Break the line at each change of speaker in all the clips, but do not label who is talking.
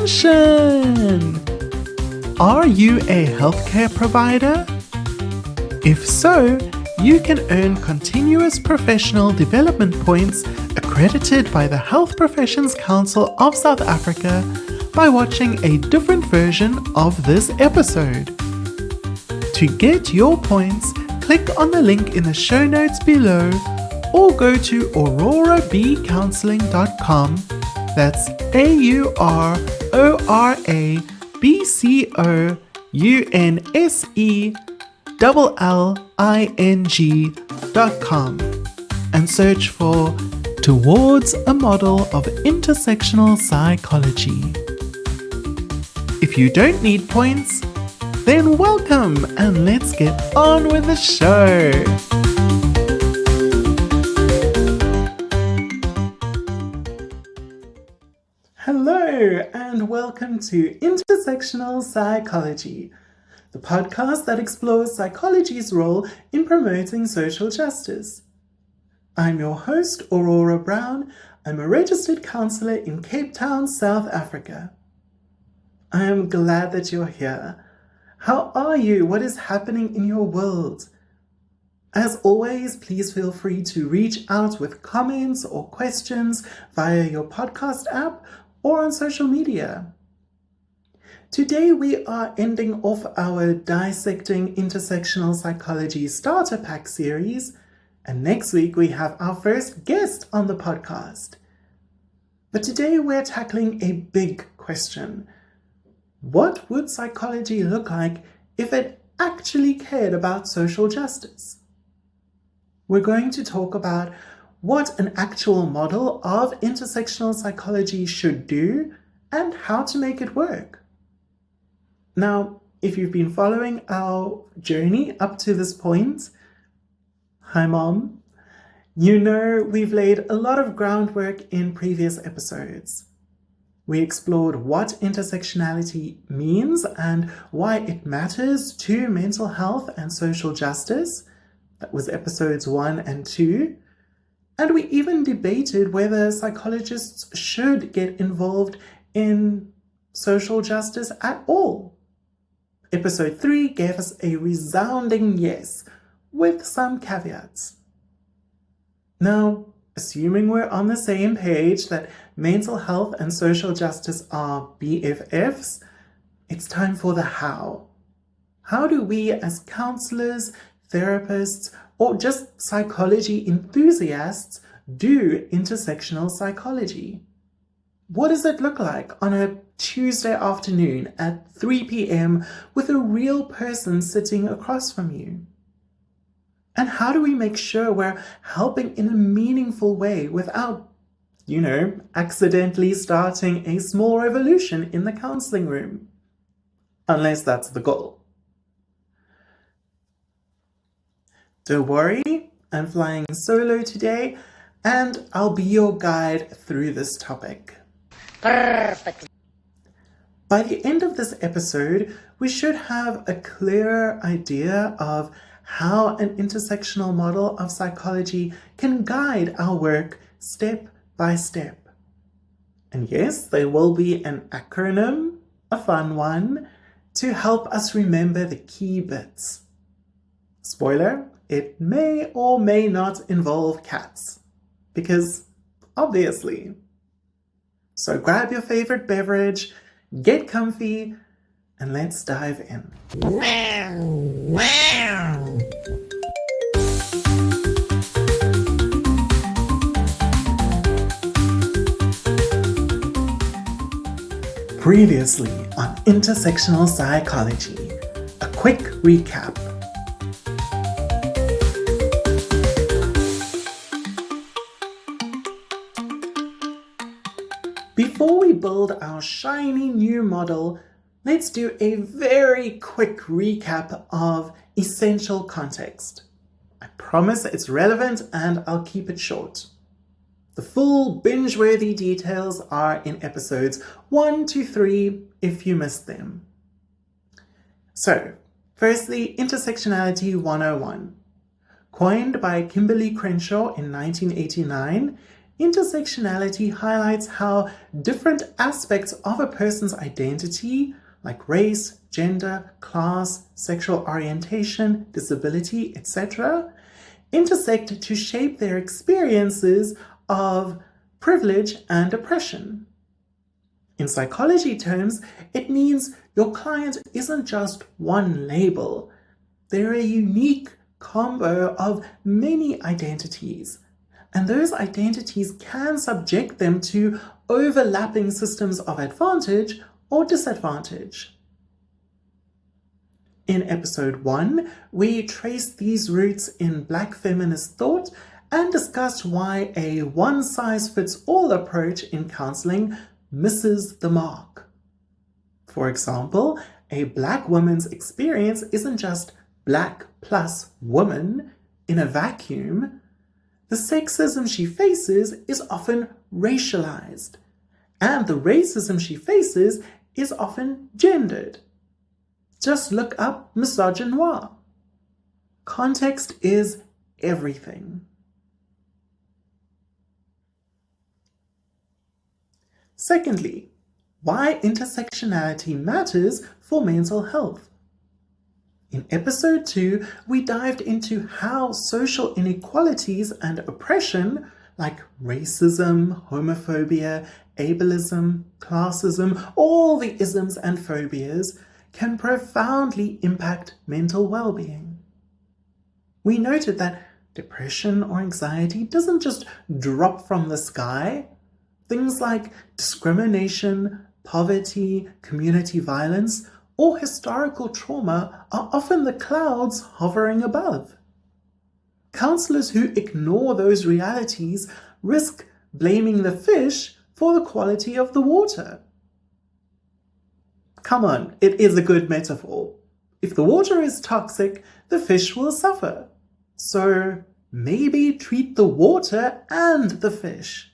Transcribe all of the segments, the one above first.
Attention! Are you a healthcare provider? If so, you can earn continuous professional development points accredited by the Health Professions Council of South Africa by watching a different version of this episode. To get your points, click on the link in the show notes below or go to aurorabcounseling.com. That's AURORABCOUNSELLING.com and search for Towards a Model of Intersectional Psychology. If you don't need points, then welcome and let's get on with the show. Hello and welcome to Intersectional Psychology, the podcast that explores psychology's role in promoting social justice. I'm your host, Aurora Brown. I'm a registered counsellor in Cape Town, South Africa. I am glad that you're here. How are you? What is happening in your world? As always, please feel free to reach out with comments or questions via your podcast app or on social media. Today we are ending off our Dissecting Intersectional Psychology Starter Pack series, and next week we have our first guest on the podcast. But today we're tackling a big question. What would psychology look like if it actually cared about social justice? We're going to talk about what an actual model of intersectional psychology should do and how to make it work. Now, if you've been following our journey up to this point, hi Mom, you know we've laid a lot of groundwork in previous episodes. We explored what intersectionality means and why it matters to mental health and social justice. That was episodes 1 and 2. And we even debated whether psychologists should get involved in social justice at all. Episode 3 gave us a resounding yes, with some caveats. Now, assuming we're on the same page that mental health and social justice are BFFs, it's time for the how. How do we as counselors, therapists, or just psychology enthusiasts do intersectional psychology? What does it look like on a Tuesday afternoon at 3 p.m. with a real person sitting across from you? And how do we make sure we're helping in a meaningful way without, accidentally starting a small revolution in the counseling room? Unless that's the goal. Don't worry, I'm flying solo today, and I'll be your guide through this topic.
Perfect.
By the end of this episode, we should have a clearer idea of how an intersectional model of psychology can guide our work step by step. And yes, there will be an acronym, a fun one, to help us remember the key bits. Spoiler, it may or may not involve cats, because obviously. So grab your favorite beverage, get comfy, and let's dive in. Previously on Intersectional Psychology, a quick recap. Before we build our shiny new model, let's do a very quick recap of essential context. I Promise it's relevant and I'll keep it short. The full binge-worthy details are in episodes 1 to 3 if you missed them. So, firstly, Intersectionality 101. Coined by Kimberly Crenshaw in 1989, intersectionality highlights how different aspects of a person's identity, like race, gender, class, sexual orientation, disability, etc., intersect to shape their experiences of privilege and oppression. In psychology terms, it means your client isn't just one label. They're a unique combo of many identities, and those identities can subject them to overlapping systems of advantage or disadvantage. In episode 1, we traced these roots in Black feminist thought and discussed why a one-size-fits-all approach in counseling misses the mark. For example, a Black woman's experience isn't just Black plus woman in a vacuum. The sexism she faces is often racialized, and the racism she faces is often gendered. Just look up misogynoir. Context is everything. Secondly, why intersectionality matters for mental health. In episode 2, we dived into how social inequalities and oppression, like racism, homophobia, ableism, classism, all the isms and phobias, can profoundly impact mental well-being. We noted that depression or anxiety doesn't just drop from the sky. Things like discrimination, poverty, community violence, or historical trauma are often the clouds hovering above. Counselors who ignore those realities risk blaming the fish for the quality of the water. Come on, it is a good metaphor. If the water is toxic, the fish will suffer. So maybe treat the water and the fish.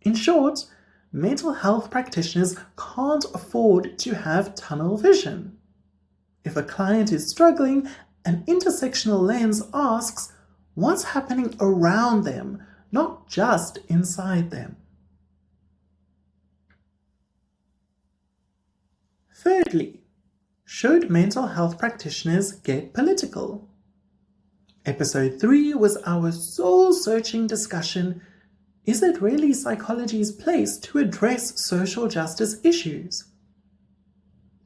In short, mental health practitioners can't afford to have tunnel vision. If a client is struggling, an intersectional lens asks what's happening around them, not just inside them. Thirdly, should mental health practitioners get political? Episode 3 was our soul-searching discussion. Is it really psychology's place to address social justice issues?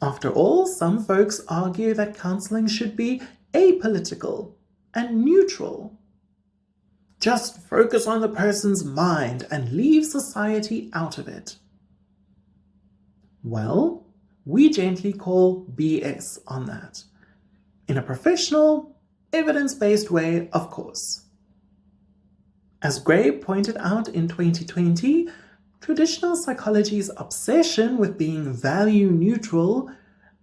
After all, some folks argue that counseling should be apolitical and neutral. Just focus on the person's mind and leave society out of it. Well, we gently call BS on that. In a professional, evidence-based way, of course. As Gray pointed out in 2020, traditional psychology's obsession with being value neutral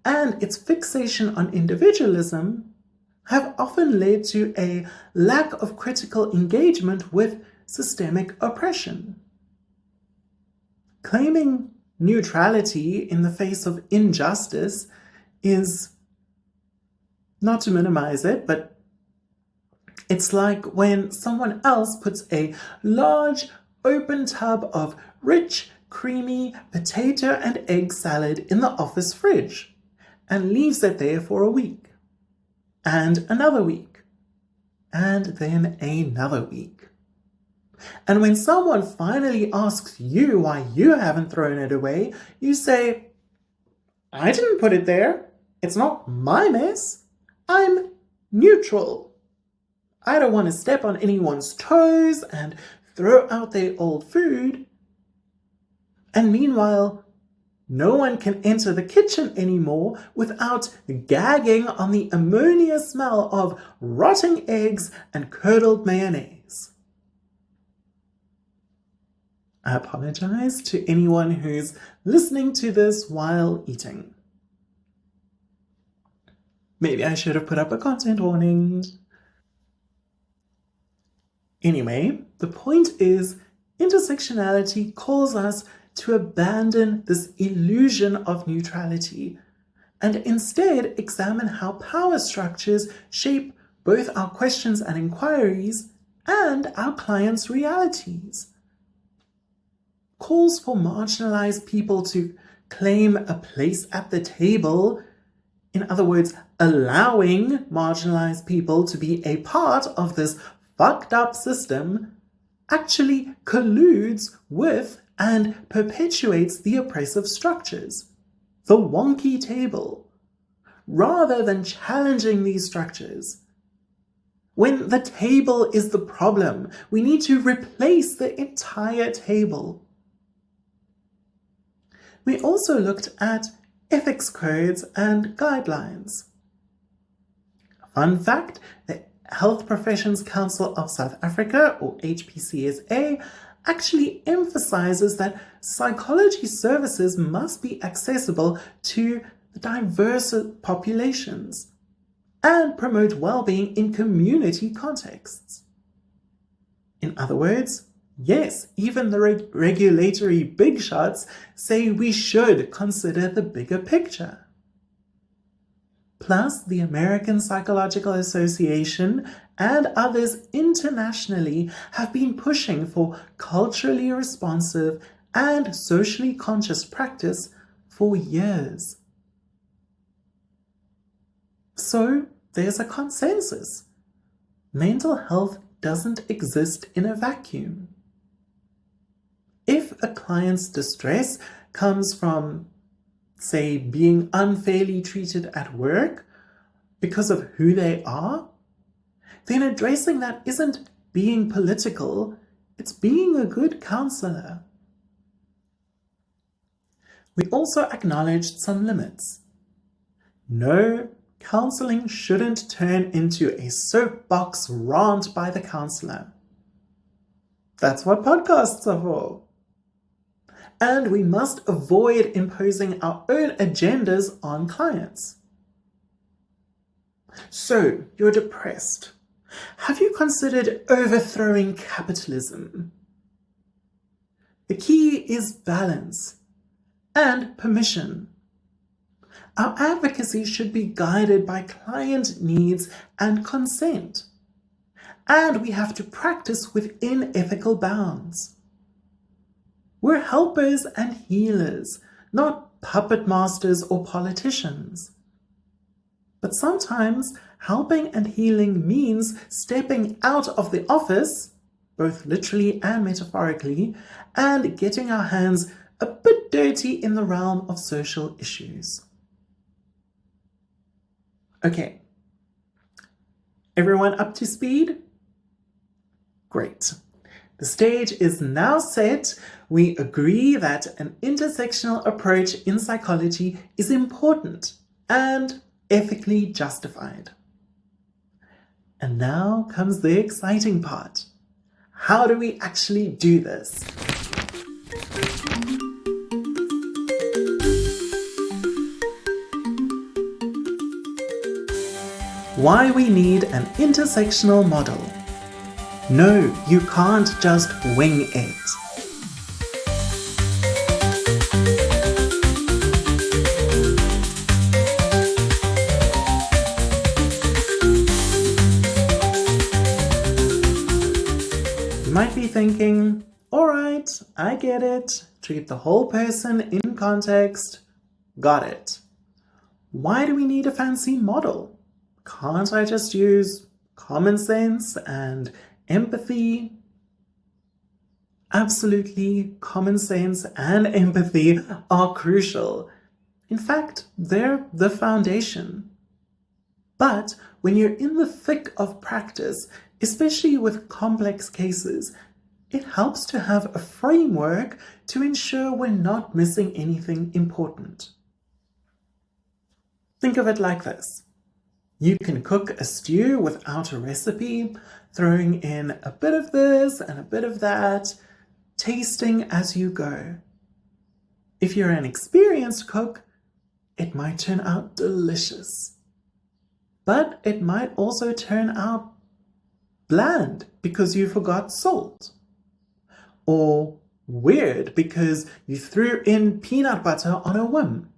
and its fixation on individualism have often led to a lack of critical engagement with systemic oppression. Claiming neutrality in the face of injustice is, not to minimize it, but it's like when someone else puts a large open tub of rich, creamy potato and egg salad in the office fridge and leaves it there for a week, and another week, and then another week. And when someone finally asks you why you haven't thrown it away, you say, I didn't put it there. It's not my mess. I'm neutral. I don't want to step on anyone's toes and throw out their old food. And meanwhile, no one can enter the kitchen anymore without gagging on the ammonia smell of rotting eggs and curdled mayonnaise. I apologize to anyone who's listening to this while eating. Maybe I should have put up a content warning. Anyway, the point is, intersectionality calls us to abandon this illusion of neutrality and instead examine how power structures shape both our questions and inquiries and our clients' realities. Calls for marginalized people to claim a place at the table, in other words, allowing marginalized people to be a part of this fucked up system, actually colludes with and perpetuates the oppressive structures, the wonky table, rather than challenging these structures. When the table is the problem, we need to replace the entire table. We also looked at ethics codes and guidelines. Fun fact, the Health Professions Council of South Africa, or HPCSA, actually emphasizes that psychology services must be accessible to diverse populations and promote well-being in community contexts. In other words, yes, even the regulatory big shots say we should consider the bigger picture. Plus, the American Psychological Association and others internationally have been pushing for culturally responsive and socially conscious practice for years. So, there's a consensus. Mental health doesn't exist in a vacuum. If a client's distress comes from, say, being unfairly treated at work because of who they are, then addressing that isn't being political, it's being a good counsellor. We also acknowledged some limits. No, counselling shouldn't turn into a soapbox rant by the counsellor. That's what podcasts are for. And we must avoid imposing our own agendas on clients. So, you're depressed. Have you considered overthrowing capitalism? The key is balance and permission. Our advocacy should be guided by client needs and consent. And we have to practice within ethical bounds. We're helpers and healers, not puppet masters or politicians. But sometimes helping and healing means stepping out of the office, both literally and metaphorically, and getting our hands a bit dirty in the realm of social issues. Okay, everyone up to speed? Great. The stage is now set. We agree that an intersectional approach in psychology is important and ethically justified. And now comes the exciting part. How do we actually do this? Why we need an intersectional model. No, you can't just wing it. You might be thinking, alright, I get it. Treat the whole person in context. Got it. Why do we need a fancy model? Can't I just use common sense and empathy? Absolutely, common sense and empathy are crucial. In fact, they're the foundation. But when you're in the thick of practice, especially with complex cases, it helps to have a framework to ensure we're not missing anything important. Think of it like this. You can cook a stew without a recipe, throwing in a bit of this and a bit of that, tasting as you go. If you're an experienced cook, it might turn out delicious. But it might also turn out bland because you forgot salt, or weird because you threw in peanut butter on a whim.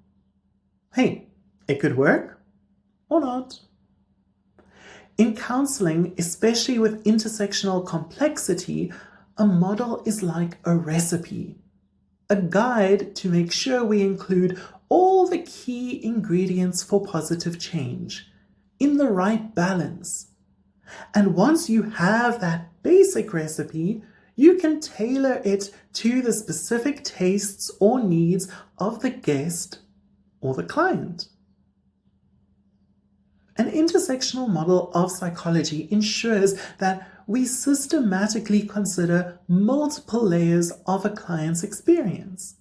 Hey, it could work or not. In counseling, especially with intersectional complexity, a model is like a recipe, a guide to make sure we include all the key ingredients for positive change in the right balance. And once you have that basic recipe, you can tailor it to the specific tastes or needs of the guest or the client. An intersectional model of psychology ensures that we systematically consider multiple layers of a client's experience.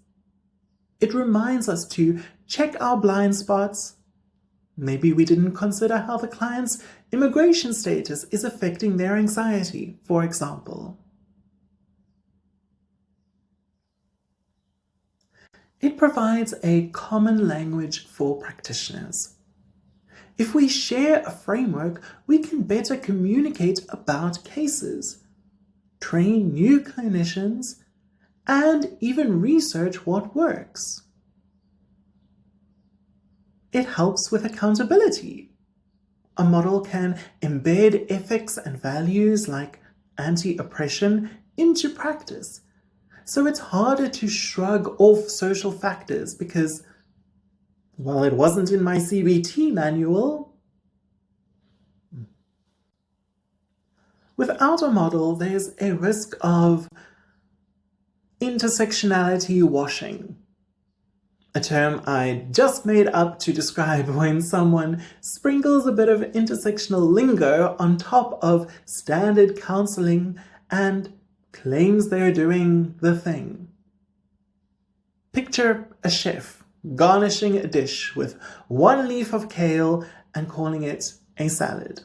It reminds us to check our blind spots. Maybe we didn't consider how the client's immigration status is affecting their anxiety, for example. It provides a common language for practitioners. If we share a framework, we can better communicate about cases, train new clinicians, and even research what works. It helps with accountability. A model can embed ethics and values like anti-oppression into practice, so it's harder to shrug off social factors because, well, it wasn't in my CBT manual. Without a model, there's a risk of intersectionality washing, a term I just made up to describe when someone sprinkles a bit of intersectional lingo on top of standard counseling and claims they're doing the thing. Picture a chef garnishing a dish with one leaf of kale and calling it a salad.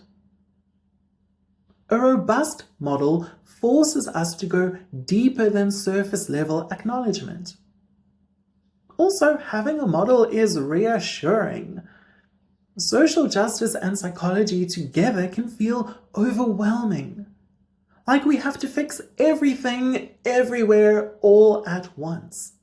A robust model forces us to go deeper than surface level acknowledgement. Also, having a model is reassuring. Social justice and psychology together can feel overwhelming, like we have to fix everything, everywhere, all at once.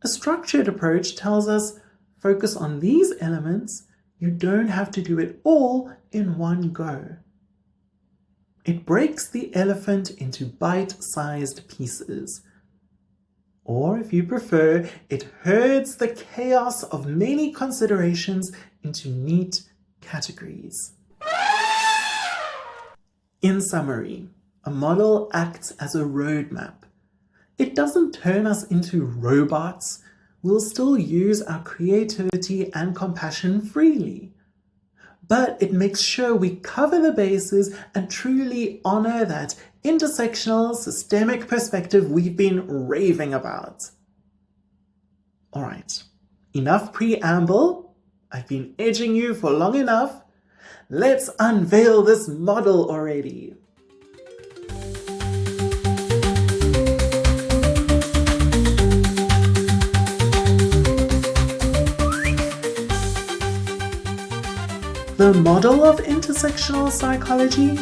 A structured approach tells us, focus on these elements, you don't have to do it all in one go. It breaks the elephant into bite-sized pieces. Or, if you prefer, it herds the chaos of many considerations into neat categories. In summary, a model acts as a roadmap. It doesn't turn us into robots. We'll still use our creativity and compassion freely. But it makes sure we cover the bases and truly honor that intersectional, systemic perspective we've been raving about. Alright, enough preamble. I've been edging you for long enough. Let's unveil this model already. The model of intersectional psychology?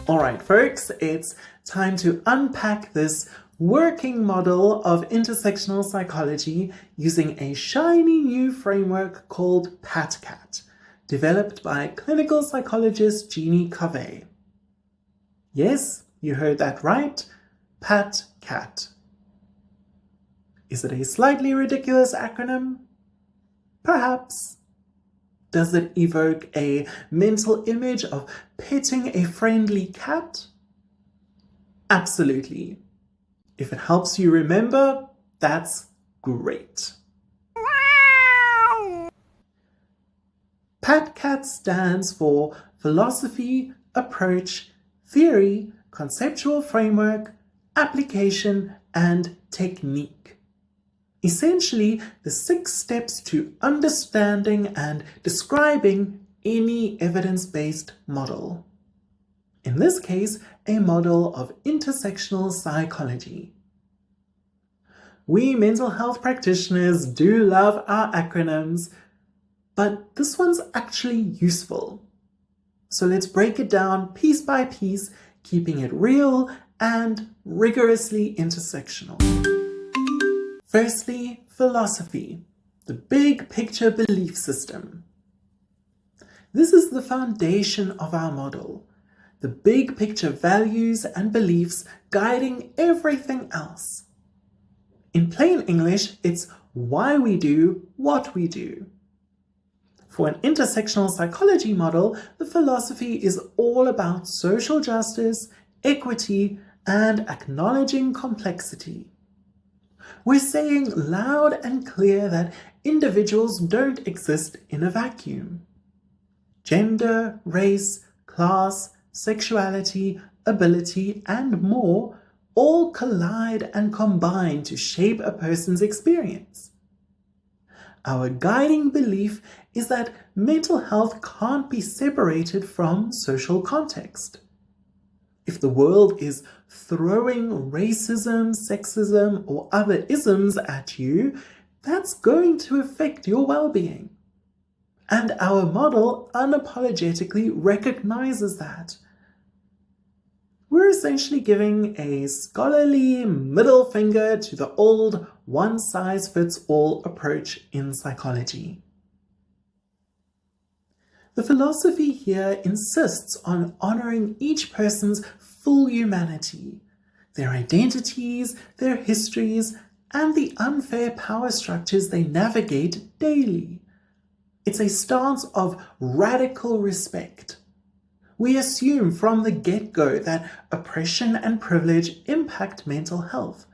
Alright folks, it's time to unpack this working model of intersectional psychology using a shiny new framework called PATCAT, developed by clinical psychologist Jeannie Covey. Yes, you heard that right, PATCAT. Is it a slightly ridiculous acronym? Perhaps. Does it evoke a mental image of petting a friendly cat? Absolutely. If it helps you remember, that's great. PATCAT stands for Philosophy, Approach, Theory, Conceptual Framework, Application, and Technique. Essentially, the 6 steps to understanding and describing any evidence-based model. In this case, a model of intersectional psychology. We mental health practitioners do love our acronyms, but this one's actually useful. So let's break it down piece by piece, keeping it real and rigorously intersectional. Firstly, philosophy, the big picture belief system. This is the foundation of our model, the big picture values and beliefs guiding everything else. In plain English, it's why we do what we do. For an intersectional psychology model, the philosophy is all about social justice, equity, and acknowledging complexity. We're saying loud and clear that individuals don't exist in a vacuum. Gender, race, class, sexuality, ability, and more all collide and combine to shape a person's experience. Our guiding belief is that mental health can't be separated from social context. If the world is throwing racism, sexism, or other isms at you, that's going to affect your well-being. And our model unapologetically recognizes that. We're essentially giving a scholarly middle finger to the old one-size-fits-all approach in psychology. The philosophy here insists on honoring each person's full humanity, their identities, their histories, and the unfair power structures they navigate daily. It's a stance of radical respect. We assume from the get-go that oppression and privilege impact mental health,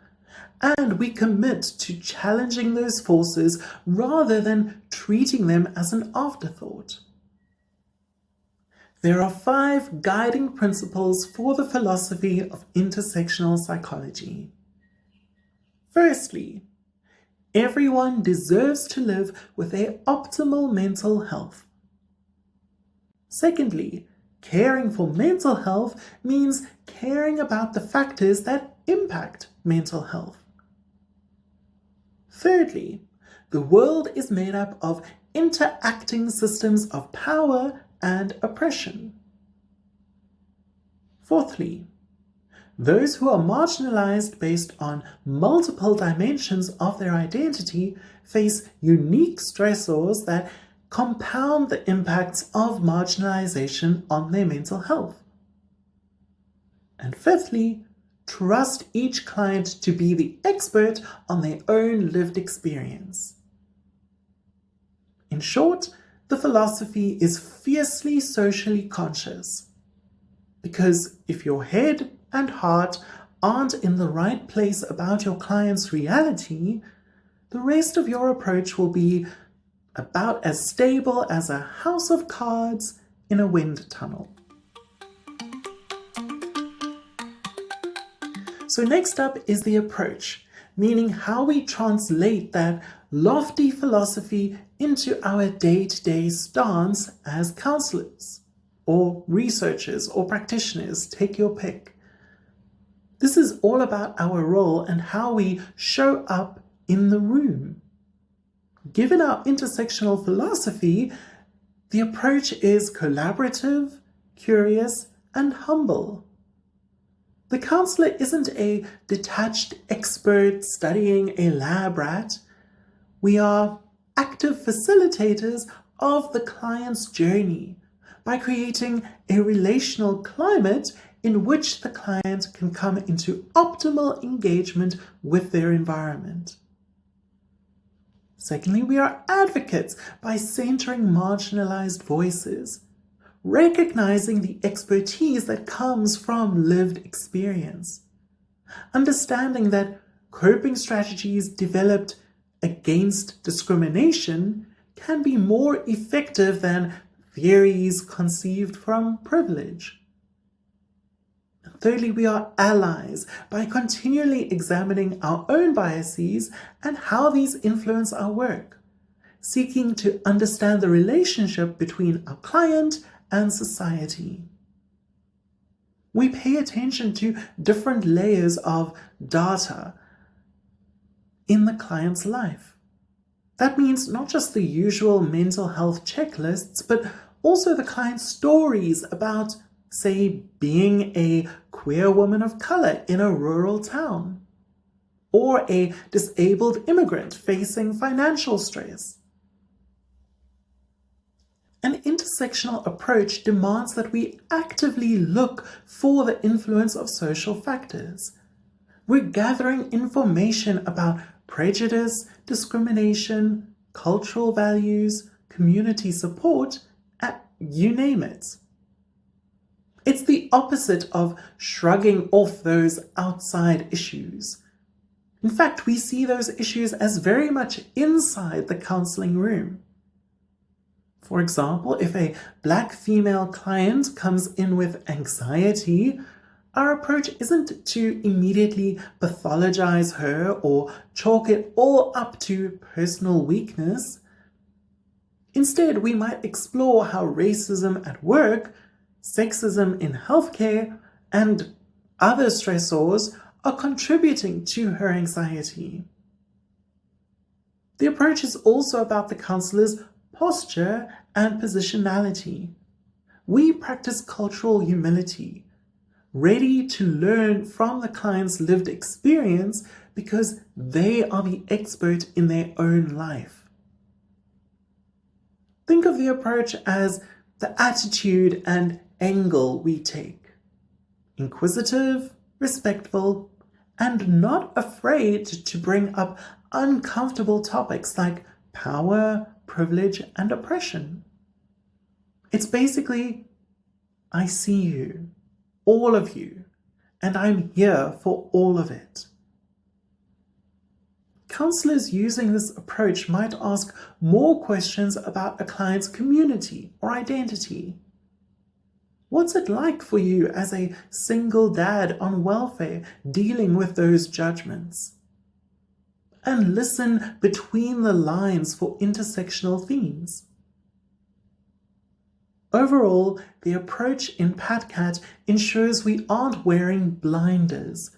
and we commit to challenging those forces rather than treating them as an afterthought. There are 5 guiding principles for the philosophy of intersectional psychology. Firstly, everyone deserves to live with their optimal mental health. Secondly, caring for mental health means caring about the factors that impact mental health. Thirdly, the world is made up of interacting systems of power and oppression. Fourthly, those who are marginalized based on multiple dimensions of their identity face unique stressors that compound the impacts of marginalization on their mental health. And fifthly, trust each client to be the expert on their own lived experience. In short, the philosophy is fiercely socially conscious. Because if your head and heart aren't in the right place about your client's reality, the rest of your approach will be about as stable as a house of cards in a wind tunnel. So next up is the approach, meaning how we translate that lofty philosophy into our day-to-day stance as counselors, or researchers, or practitioners, take your pick. This is all about our role and how we show up in the room. Given our intersectional philosophy, the approach is collaborative, curious, and humble. The counselor isn't a detached expert studying a lab rat. We are active facilitators of the client's journey by creating a relational climate in which the client can come into optimal engagement with their environment. Secondly, we are advocates by centering marginalized voices, recognizing the expertise that comes from lived experience, understanding that coping strategies developed against discrimination can be more effective than theories conceived from privilege. And thirdly, we are allies by continually examining our own biases and how these influence our work, seeking to understand the relationship between our client and society. We pay attention to different layers of data in the client's life. That means not just the usual mental health checklists, but also the client's stories about, say, being a queer woman of color in a rural town, or a disabled immigrant facing financial stress. An intersectional approach demands that we actively look for the influence of social factors. We're gathering information about prejudice, discrimination, cultural values, community support, you name it. It's the opposite of shrugging off those outside issues. In fact, we see those issues as very much inside the counseling room. For example, if a Black female client comes in with anxiety, our approach isn't to immediately pathologize her or chalk it all up to personal weakness. Instead, we might explore how racism at work, sexism in healthcare, and other stressors are contributing to her anxiety. The approach is also about the counselor's posture and positionality. We practice cultural humility, ready to learn from the client's lived experience because they are the expert in their own life. Think of the approach as the attitude and angle we take. Inquisitive, respectful, and not afraid to bring up uncomfortable topics like power, privilege, and oppression. It's basically, I see you, all of you, and I'm here for all of it. Counselors using this approach might ask more questions about a client's community or identity. What's it like for you as a single dad on welfare dealing with those judgments? And listen between the lines for intersectional themes. Overall, the approach in PATCAT ensures we aren't wearing blinders.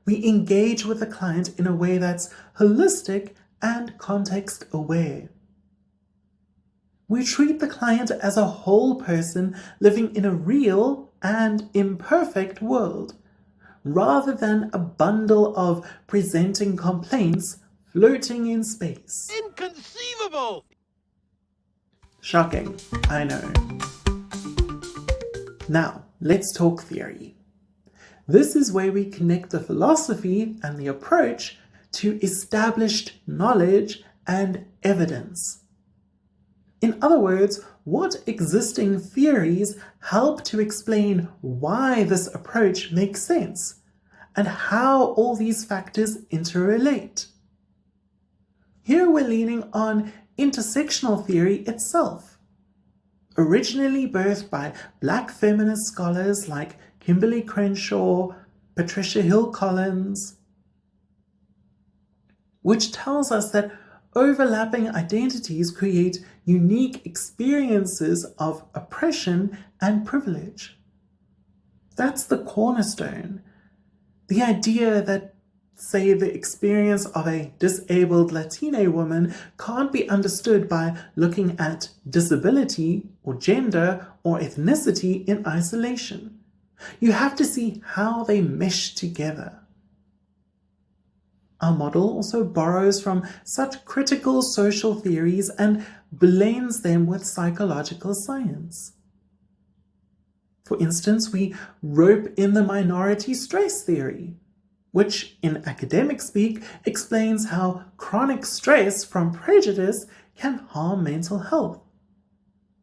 We engage with the client in a way that's holistic and context-aware. We treat the client as a whole person living in a real and imperfect world, rather than a bundle of presenting complaints floating in space.
Inconceivable!
Shocking, I know. Now, let's talk theory. This is where we connect the philosophy and the approach to established knowledge and evidence. In other words, what existing theories help to explain why this approach makes sense and how all these factors interrelate. Here we're leaning on intersectional theory itself. Originally birthed by Black feminist scholars like Kimberly Crenshaw, Patricia Hill Collins, which tells us that overlapping identities create unique experiences of oppression and privilege. That's the cornerstone. The idea that, say, the experience of a disabled Latina woman can't be understood by looking at disability or gender or ethnicity in isolation. You have to see how they mesh together. Our model also borrows from such critical social theories and blends them with psychological science. For instance, we rope in the minority stress theory, which in academic speak explains how chronic stress from prejudice can harm mental health,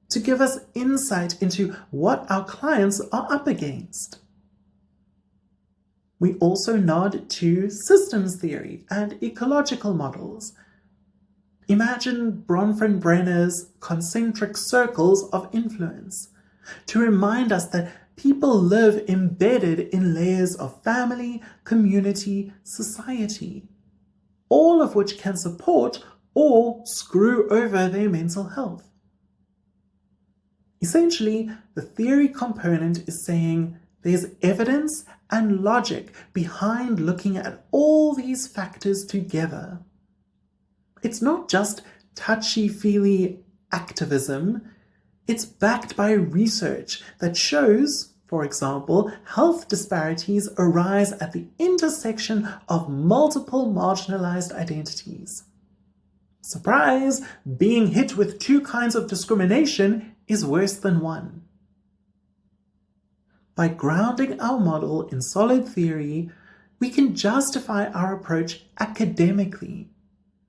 to give us insight into what our clients are up against. We also nod to systems theory and ecological models. Imagine Bronfenbrenner's concentric circles of influence to remind us that people live embedded in layers of family, community, society, all of which can support or screw over their mental health. Essentially, the theory component is saying There's evidence and logic behind looking at all these factors together. It's not just touchy-feely activism, it's backed by research that shows, for example, health disparities arise at the intersection of multiple marginalized identities. Surprise! Being hit with two kinds of discrimination is worse than one. By grounding our model in solid theory, we can justify our approach academically,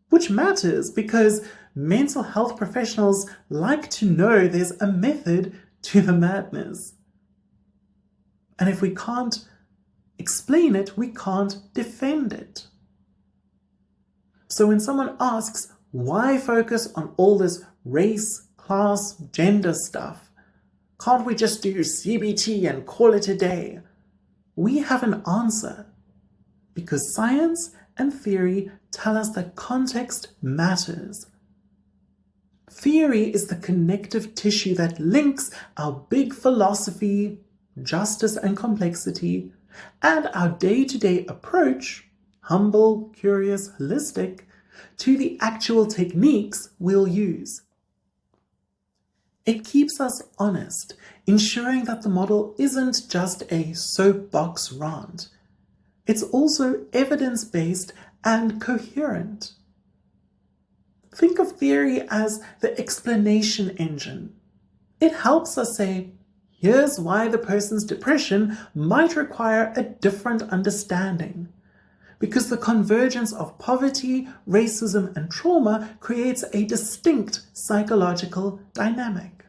which matters because mental health professionals like to know there's a method to the madness. And if we can't explain it, we can't defend it. So when someone asks, why focus on all this race, class, gender stuff? Can't we just do CBT and call it a day? We have an answer, because science and theory tell us that context matters. Theory is the connective tissue that links our big philosophy, justice and complexity, and our day-to-day approach, humble, curious, holistic, to the actual techniques we'll use. It keeps us honest, ensuring that the model isn't just a soapbox rant. It's also evidence-based and coherent. Think of theory as the explanation engine. It helps us say, here's why the person's depression might require a different understanding. Because the convergence of poverty, racism, and trauma creates a distinct psychological dynamic.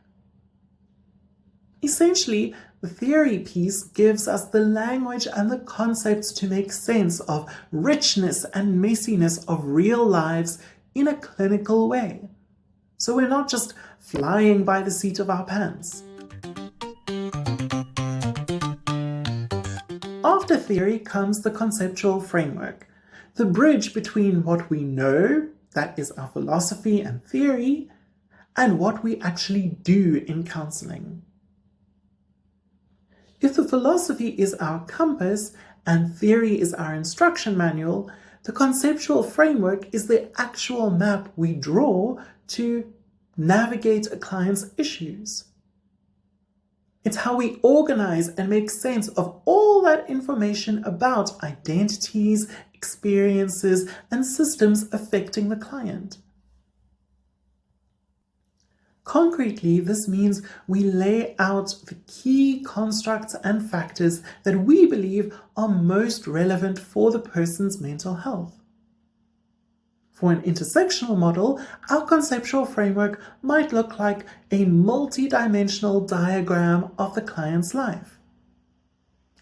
Essentially, the theory piece gives us the language and the concepts to make sense of richness and messiness of real lives in a clinical way. So we're not just flying by the seat of our pants. After theory comes the conceptual framework, the bridge between what we know, that is our philosophy and theory, and what we actually do in counseling. If the philosophy is our compass and theory is our instruction manual, the conceptual framework is the actual map we draw to navigate a client's issues. It's how we organize and make sense of all that information about identities, experiences, and systems affecting the client. Concretely, this means we lay out the key constructs and factors that we believe are most relevant for the person's mental health. For an intersectional model, our conceptual framework might look like a multi-dimensional diagram of the client's life.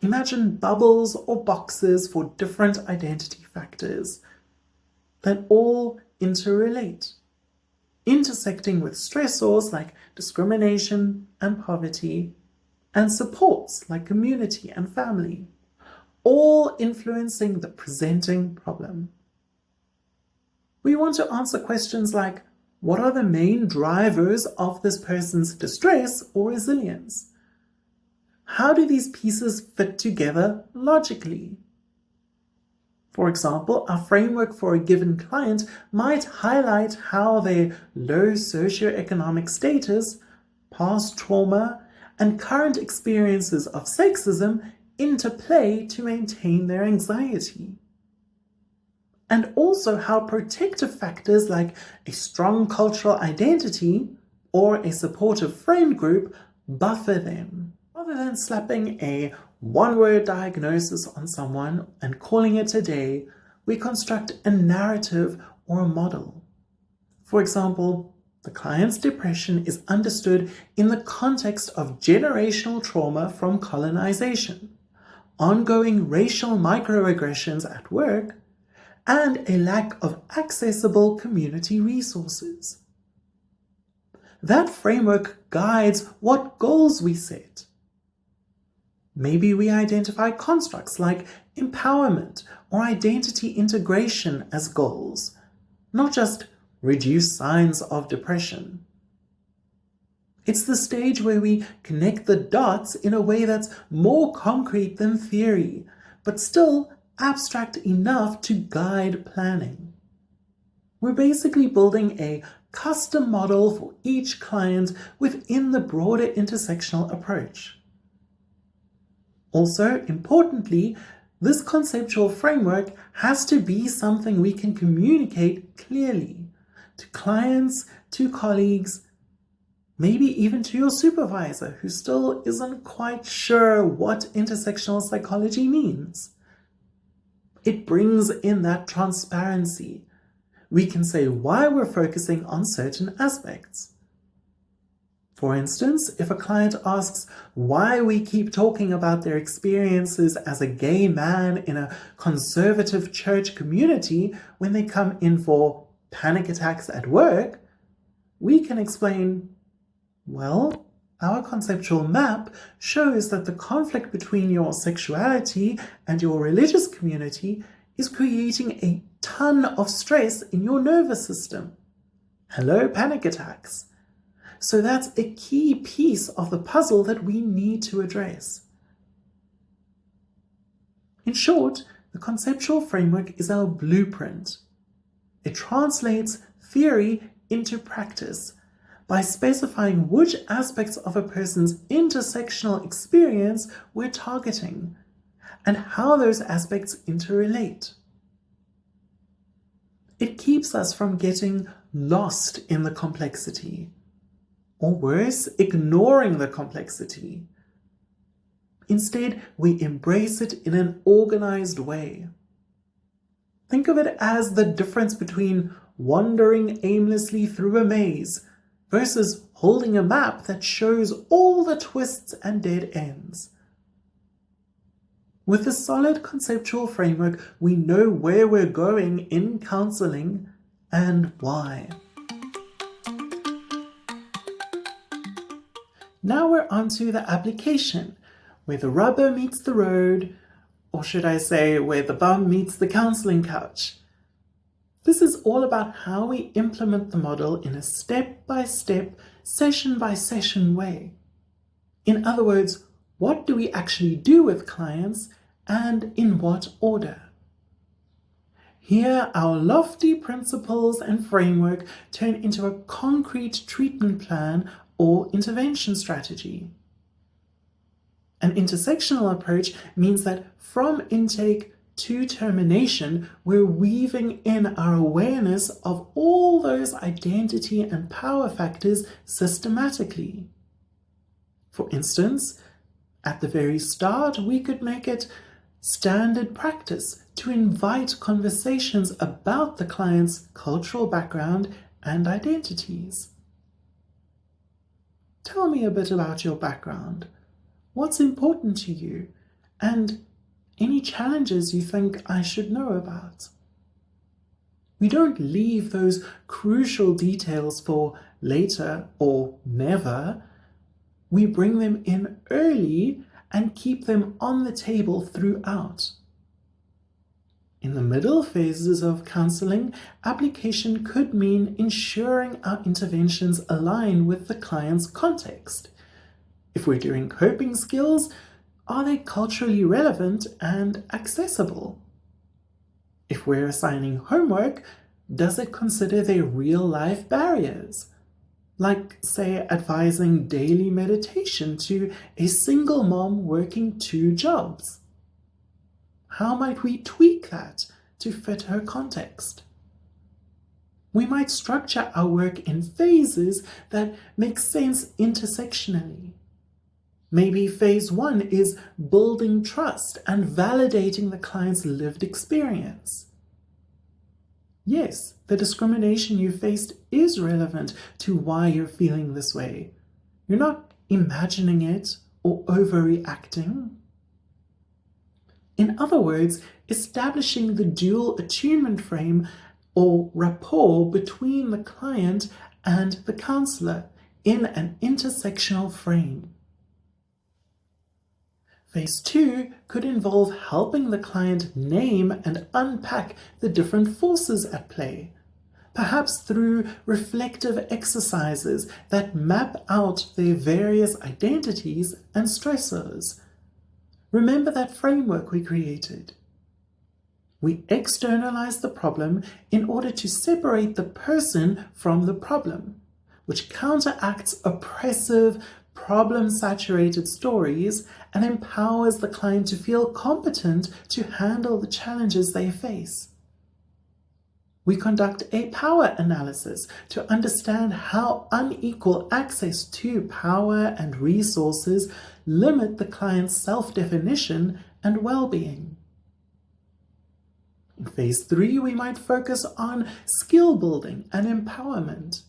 Imagine bubbles or boxes for different identity factors that all interrelate, intersecting with stressors like discrimination and poverty, and supports like community and family, all influencing the presenting problem. We want to answer questions like, what are the main drivers of this person's distress or resilience? How do these pieces fit together logically? For example, our framework for a given client might highlight how their low socioeconomic status, past trauma, and current experiences of sexism interplay to maintain their anxiety. And also how protective factors like a strong cultural identity or a supportive friend group buffer them. Rather than slapping a one-word diagnosis on someone and calling it a day, we construct a narrative or a model. For example, the client's depression is understood in the context of generational trauma from colonization, ongoing racial microaggressions at work, and a lack of accessible community resources. That framework guides what goals we set. Maybe we identify constructs like empowerment or identity integration as goals, not just reduce signs of depression. It's the stage where we connect the dots in a way that's more concrete than theory, but still abstract enough to guide planning. We're basically building a custom model for each client within the broader intersectional approach. Also, importantly, this conceptual framework has to be something we can communicate clearly to clients, to colleagues, maybe even to your supervisor who still isn't quite sure what intersectional psychology means. It brings in that transparency. We can say why we're focusing on certain aspects. For instance, if a client asks why we keep talking about their experiences as a gay man in a conservative church community when they come in for panic attacks at work, we can explain, well, our conceptual map shows that the conflict between your sexuality and your religious community is creating a ton of stress in your nervous system. Hello, panic attacks. So that's a key piece of the puzzle that we need to address. In short, the conceptual framework is our blueprint. It translates theory into practice by specifying which aspects of a person's intersectional experience we're targeting and how those aspects interrelate. It keeps us from getting lost in the complexity, or worse, ignoring the complexity. Instead, we embrace it in an organized way. Think of it as the difference between wandering aimlessly through a maze versus holding a map that shows all the twists and dead ends. With a solid conceptual framework, we know where we're going in counseling and why. Now we're onto the application, where the rubber meets the road, or should I say, where the bum meets the counseling couch. This is all about how we implement the model in a step-by-step, session-by-session way. In other words, what do we actually do with clients and in what order? Here, our lofty principles and framework turn into a concrete treatment plan or intervention strategy. An intersectional approach means that from intake to termination, we're weaving in our awareness of all those identity and power factors systematically. For instance, at the very start, we could make it standard practice to invite conversations about the client's cultural background and identities. Tell me a bit about your background. What's important to you? And any challenges you think I should know about? We don't leave those crucial details for later or never. We bring them in early and keep them on the table throughout. In the middle phases of counseling, application could mean ensuring our interventions align with the client's context. If we're doing coping skills, are they culturally relevant and accessible? If we're assigning homework, does it consider their real-life barriers? Like, say, advising daily meditation to a single mom working 2 jobs. How might we tweak that to fit her context? We might structure our work in phases that make sense intersectionally. Maybe phase 1 is building trust and validating the client's lived experience. Yes, the discrimination you faced is relevant to why you're feeling this way. You're not imagining it or overreacting. In other words, establishing the dual attunement frame or rapport between the client and the counselor in an intersectional frame. Phase 2 could involve helping the client name and unpack the different forces at play, perhaps through reflective exercises that map out their various identities and stressors. Remember that framework we created. We externalize the problem in order to separate the person from the problem, which counteracts oppressive, problem-saturated stories and empowers the client to feel competent to handle the challenges they face. We conduct a power analysis to understand how unequal access to power and resources limit the client's self-definition and well-being. In phase 3, we might focus on skill building and empowerment.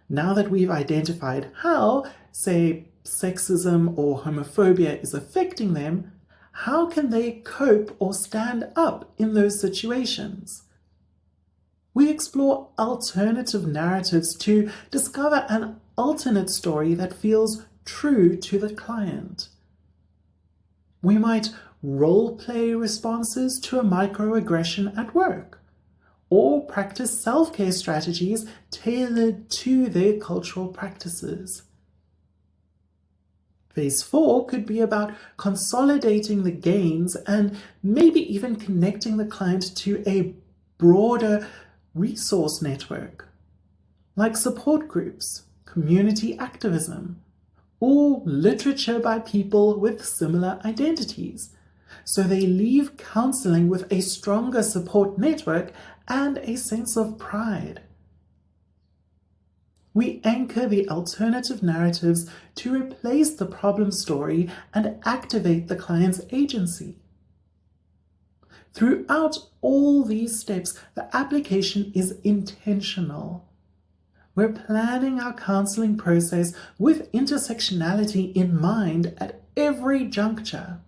Now that we've identified how, say, sexism or homophobia is affecting them, how can they cope or stand up in those situations? We explore alternative narratives to discover an alternate story that feels true to the client. We might role-play responses to a microaggression at work, or practice self-care strategies tailored to their cultural practices. Phase 4 could be about consolidating the gains and maybe even connecting the client to a broader resource network, like support groups, community activism, or literature by people with similar identities, so they leave counseling with a stronger support network and a sense of pride. We anchor the alternative narratives to replace the problem story and activate the client's agency. Throughout all these steps, the application is intentional. We're planning our counseling process with intersectionality in mind at every juncture.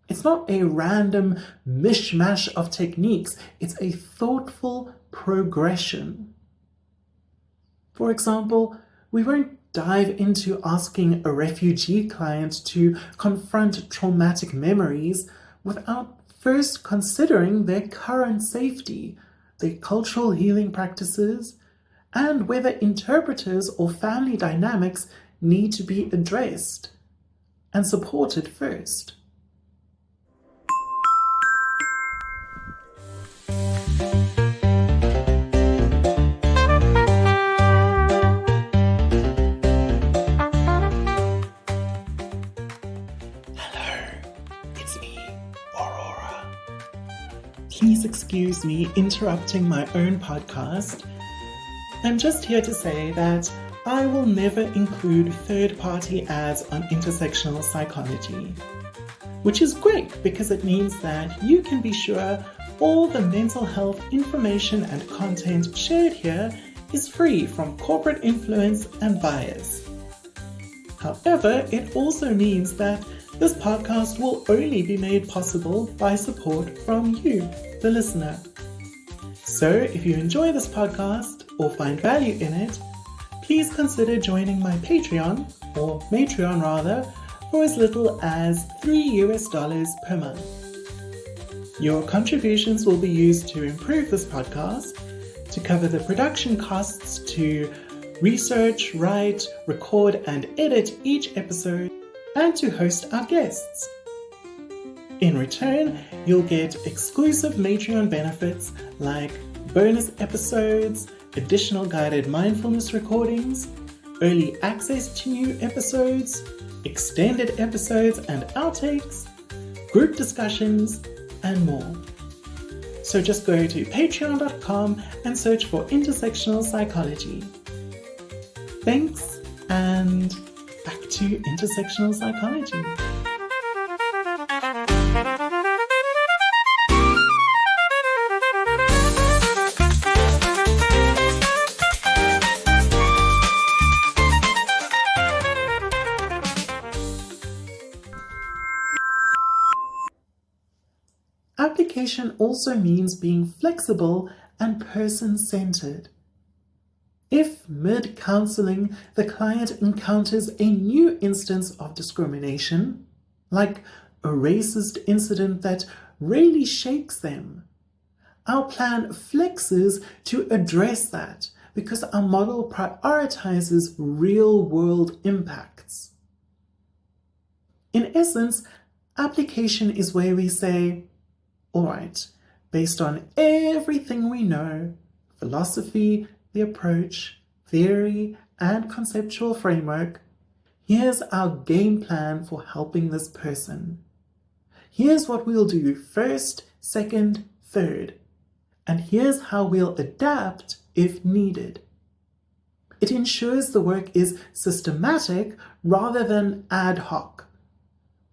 It's not a random mishmash of techniques, it's a thoughtful progression. For example, we won't dive into asking a refugee client to confront traumatic memories without first considering their current safety, their cultural healing practices, and whether interpreters or family dynamics need to be addressed and supported first. Please excuse me interrupting my own podcast. I'm just here to say that I will never include third-party ads on intersectional psychology, which is great because it means that you can be sure all the mental health information and content shared here is free from corporate influence and bias. However, it also means that this podcast will only be made possible by support from you, the listener. So if you enjoy this podcast or find value in it, please consider joining my Patreon, or Matreon rather, for as little as $3 per month. Your contributions will be used to improve this podcast, to cover the production costs to research, write, record and edit each episode, and to host our guests. In return, you'll get exclusive Matreon benefits like bonus episodes, additional guided mindfulness recordings, early access to new episodes, extended episodes and outtakes, group discussions, and more. So just go to patreon.com and search for Intersectional Psychology. Thanks, and back to Intersectional Psychology. Application also means being flexible and person-centered. If mid-counseling the client encounters a new instance of discrimination, like a racist incident that really shakes them, Our plan flexes to address that because our model prioritizes real-world impacts. In essence, application is where we say, all right, based on everything we know, philosophy, the approach, theory, and conceptual framework, here's our game plan for helping this person. Here's what we'll do first, second, third. And here's how we'll adapt if needed. It ensures the work is systematic rather than ad hoc.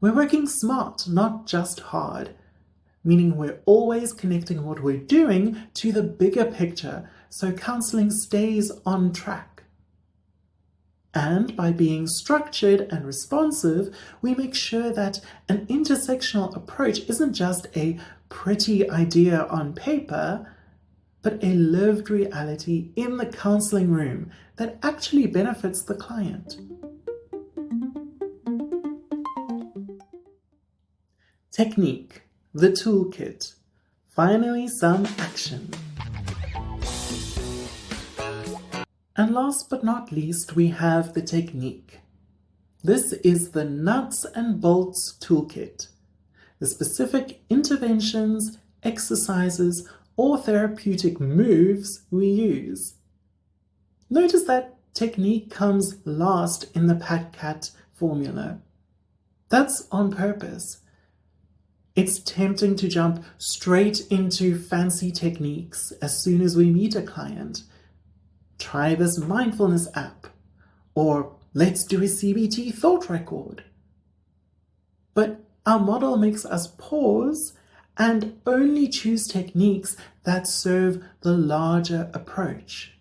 We're working smart, not just hard, meaning we're always connecting what we're doing to the bigger picture so counseling stays on track. And by being structured and responsive, we make sure that an intersectional approach isn't just a pretty idea on paper, but a lived reality in the counseling room that actually benefits the client. Technique, the toolkit. Finally, some action. And last but not least, we have the technique. This is the nuts and bolts toolkit, the specific interventions, exercises, or therapeutic moves we use. Notice that technique comes last in the PACCAT formula. That's on purpose. It's tempting to jump straight into fancy techniques as soon as we meet a client. Try this mindfulness app, or let's do a CBT thought record. But our model makes us pause and only choose techniques that serve the larger approach.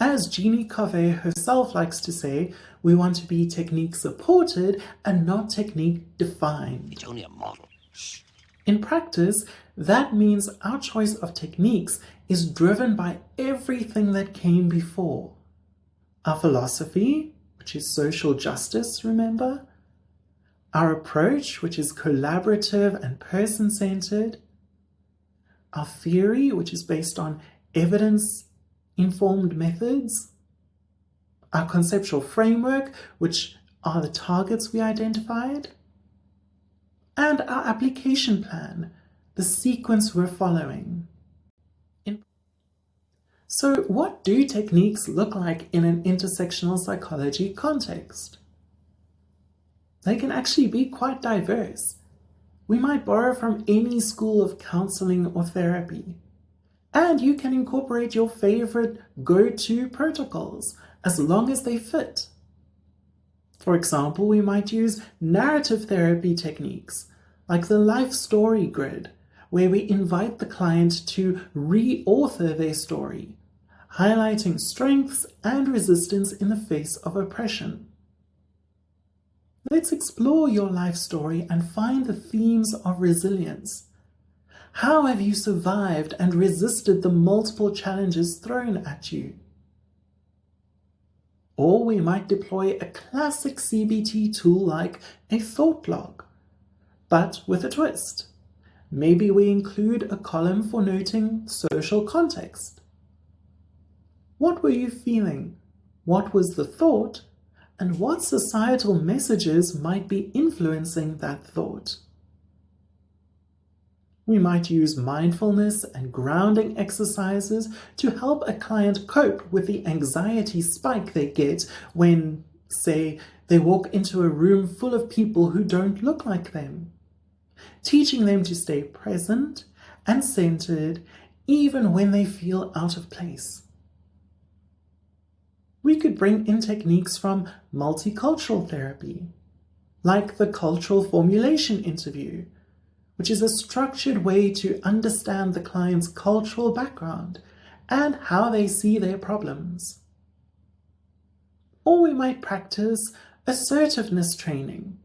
As Jeannie Covey herself likes to say, we want to be technique supported and not technique defined.
It's only a model. Shh.
In practice, that means our choice of techniques is driven by everything that came before. Our philosophy, which is social justice, remember? Our approach, which is collaborative and person-centered. Our theory, which is based on evidence-informed methods. Our conceptual framework, which are the targets we identified. And our application plan, the sequence we're following. So what do techniques look like in an intersectional psychology context? They can actually be quite diverse. We might borrow from any school of counseling or therapy. And you can incorporate your favorite go-to protocols as long as they fit. For example, we might use narrative therapy techniques, like the life story grid, where we invite the client to re-author their story, highlighting strengths and resistance in the face of oppression. Let's explore your life story and find the themes of resilience. How have you survived and resisted the multiple challenges thrown at you? Or we might deploy a classic CBT tool like a thought log, but with a twist. Maybe we include a column for noting social context. What were you feeling? What was the thought? And what societal messages might be influencing that thought? We might use mindfulness and grounding exercises to help a client cope with the anxiety spike they get when, say, they walk into a room full of people who don't look like them, teaching them to stay present and centered even when they feel out of place. We could bring in techniques from multicultural therapy, like the cultural formulation interview, which is a structured way to understand the client's cultural background and how they see their problems. Or we might practice assertiveness training,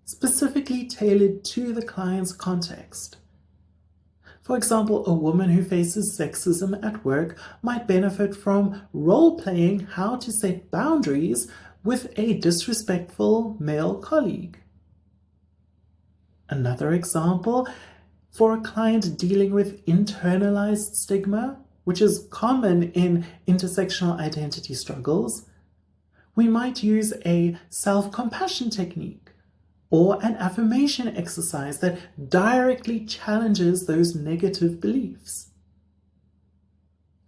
specifically tailored to the client's context. For example, a woman who faces sexism at work might benefit from role-playing how to set boundaries with a disrespectful male colleague. Another example For a client dealing with internalized stigma, which is common in intersectional identity struggles, we might use a self-compassion technique or an affirmation exercise that directly challenges those negative beliefs.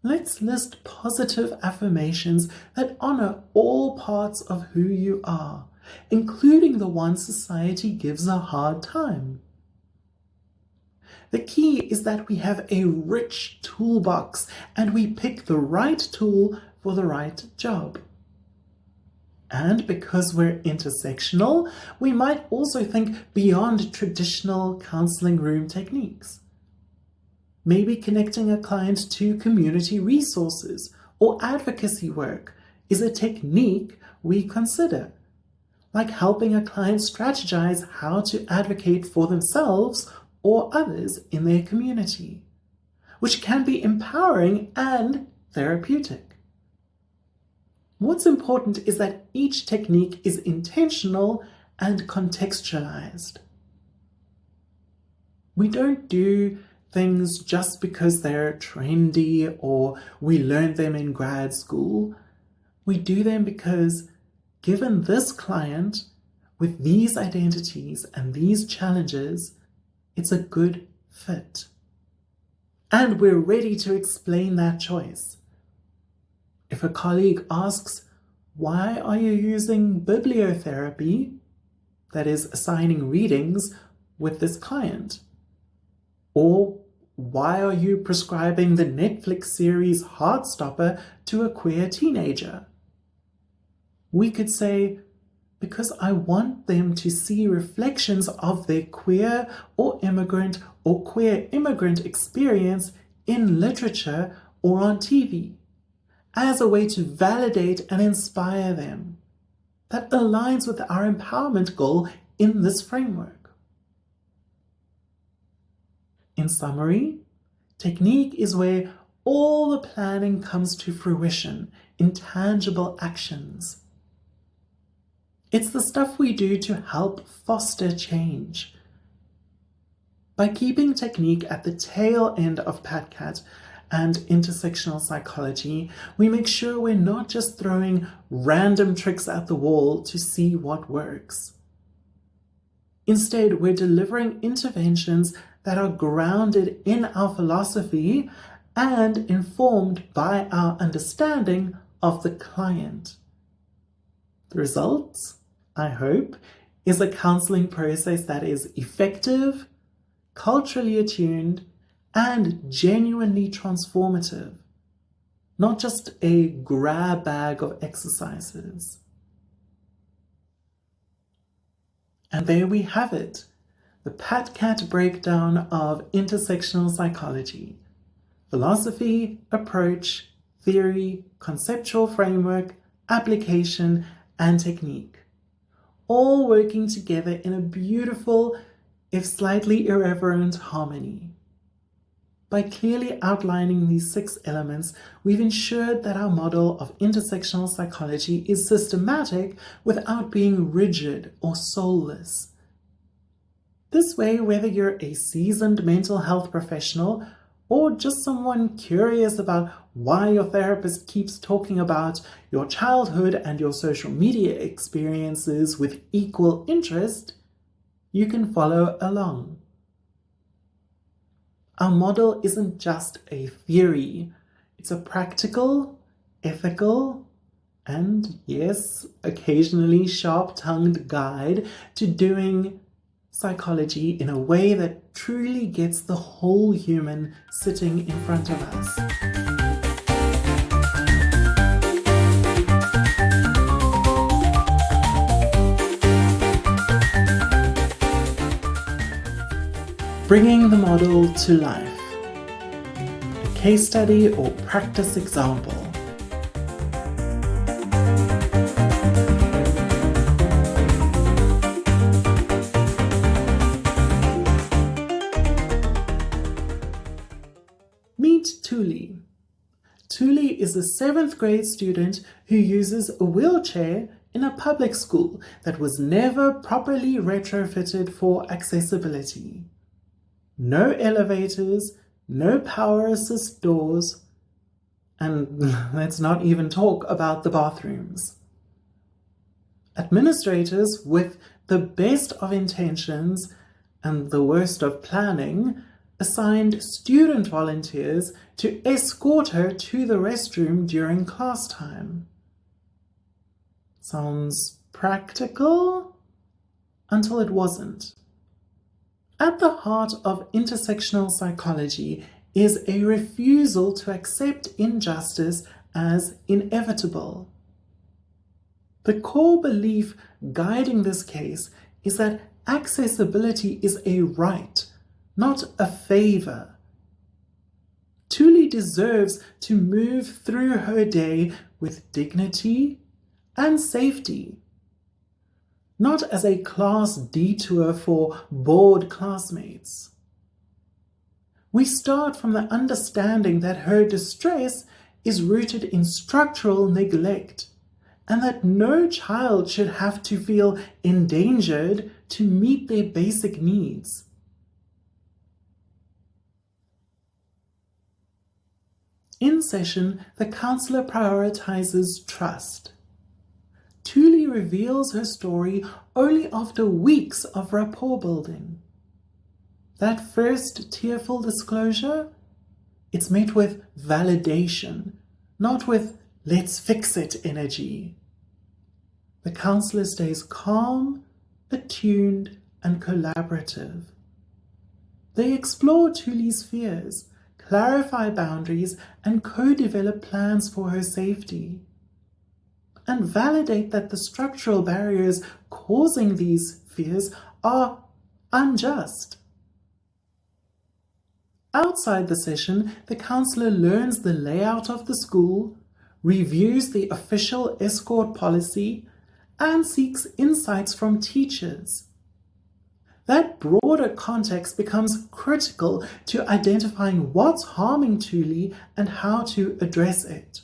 Let's list positive affirmations that honor all parts of who you are, including the ones society gives a hard time. The key is that we have a rich toolbox and we pick the right tool for the right job. And because we're intersectional, we might also think beyond traditional counseling room techniques. Maybe connecting a client to community resources or advocacy work is a technique we consider, like helping a client strategize how to advocate for themselves or others in their community, which can be empowering and therapeutic. What's important is that each technique is intentional and contextualized. We don't do things just because they're trendy or we learned them in grad school. We do them because, given this client with these identities and these challenges, it's a good fit. And we're ready to explain that choice. If a colleague asks, "Why are you using bibliotherapy?" that is, assigning readings with this client, or "Why are you prescribing the Netflix series Heartstopper to a queer teenager?" we could say, "Because I want them to see reflections of their queer or queer immigrant experience in literature or on TV, as a way to validate and inspire them. That aligns with our empowerment goal in this framework." In summary, technique is where all the planning comes to fruition in tangible actions. It's the stuff we do to help foster change. By keeping technique at the tail end of PATCAT and intersectional psychology, we make sure we're not just throwing random tricks at the wall to see what works. Instead, we're delivering interventions that are grounded in our philosophy and informed by our understanding of the client. The results, I hope, is a counseling process that is effective, culturally attuned, and genuinely transformative, not just a grab bag of exercises. And there we have it, the PATCAT breakdown of intersectional psychology: philosophy, approach, theory, conceptual framework, application, and technique, all working together in a beautiful, if slightly irreverent, harmony. By clearly outlining these 6 elements, we've ensured that our model of intersectional psychology is systematic without being rigid or soulless. This way, whether you're a seasoned mental health professional or just someone curious about why your therapist keeps talking about your childhood and your social media experiences with equal interest, you can follow along. Our model isn't just a theory, it's a practical, ethical, and yes, occasionally sharp-tongued guide to doing psychology in a way that truly gets the whole human sitting in front of us. Bringing the model to life. A case study or practice example. Meet Tuli. Tuli is a 7th grade student who uses a wheelchair in a public school that was never properly retrofitted for accessibility. no elevators, no power assist doors, and let's not even talk about the bathrooms. Administrators with the best of intentions and the worst of planning assigned student volunteers to escort her to the restroom during class time. Sounds practical until it wasn't. At the heart of intersectional psychology is a refusal to accept injustice as inevitable. The core belief guiding this case is that accessibility is a right, not a favor. Tuli deserves to move through her day with dignity and safety, not as a class detour for bored classmates. We start from the understanding that her distress is rooted in structural neglect, and that no child should have to feel endangered to meet their basic needs. In session, the counsellor prioritizes trust. Tuli reveals her story only after weeks of rapport building. That first tearful disclosure, it's met with validation, not with let's fix it energy. The counsellor stays calm, attuned, and collaborative. They explore Tuli's fears, clarify boundaries, and co-develop plans for her safety, and validate that the structural barriers causing these fears are unjust. Outside the session, the counsellor learns the layout of the school, reviews the official escort policy, and seeks insights from teachers. That broader context becomes critical to identifying what's harming Tuli and how to address it.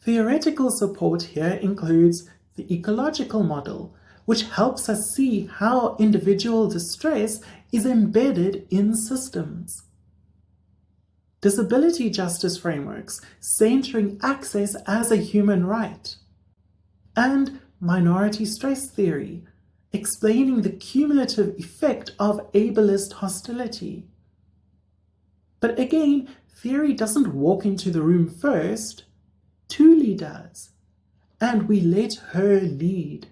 Theoretical support here includes the ecological model, which helps us see how individual distress is embedded in systems. Disability justice frameworks centering access as a human right, and minority stress theory, explaining the cumulative effect of ableist hostility. But again, theory doesn't walk into the room first, Tuli does, and we let her lead.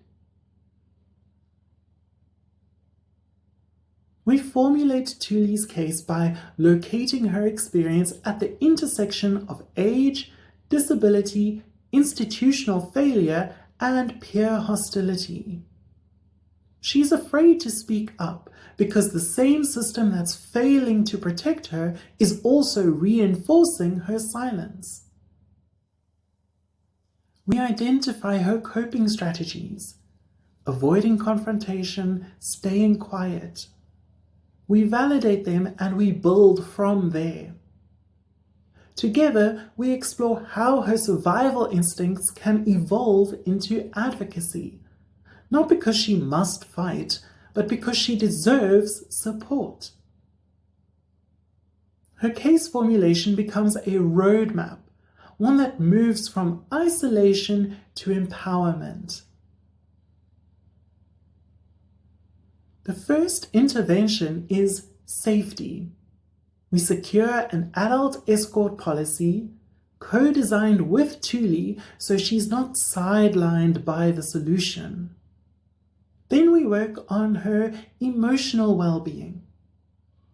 We formulate Tuli's case by locating her experience at the intersection of age, disability, institutional failure, and peer hostility. She's afraid to speak up because the same system that's failing to protect her is also reinforcing her silence. We identify her coping strategies: avoiding confrontation, staying quiet. We validate them and we build from there. Together, we explore how her survival instincts can evolve into advocacy, not because she must fight, but because she deserves support. Her case formulation becomes a roadmap, one that moves from isolation to empowerment. The first intervention is safety. We secure an adult escort policy, co-designed with Tuli so she's not sidelined by the solution. Then we work on her emotional well-being.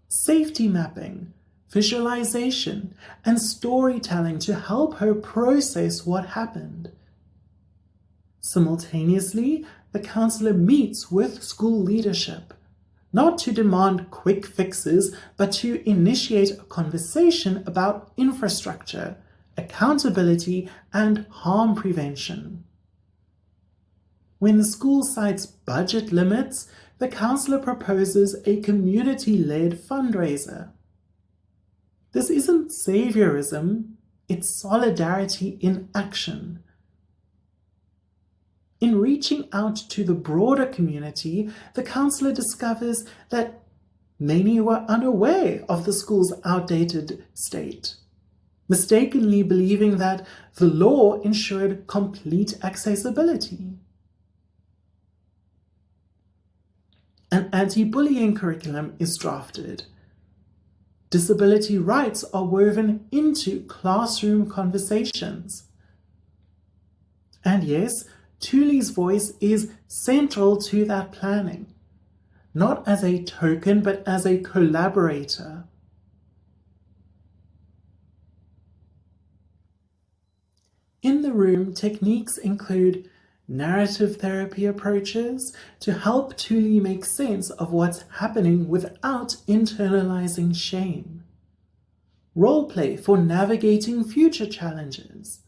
Safety mapping, visualization, and storytelling to help her process what happened. Simultaneously, the counsellor meets with school leadership, not to demand quick fixes, but to initiate a conversation about infrastructure, accountability, and harm prevention. When the school cites budget limits, the counsellor proposes a community-led fundraiser. This isn't saviorism, it's solidarity in action. In reaching out to the broader community, the counsellor discovers that many were unaware of the school's outdated state, mistakenly believing that the law ensured complete accessibility. An anti-bullying curriculum is drafted. Disability rights are woven into classroom conversations. And yes, Thule's voice is central to that planning, not as a token, but as a collaborator. In the room, techniques include narrative therapy approaches to help Thule make sense of what's happening without internalizing shame. Role play for navigating future challenges.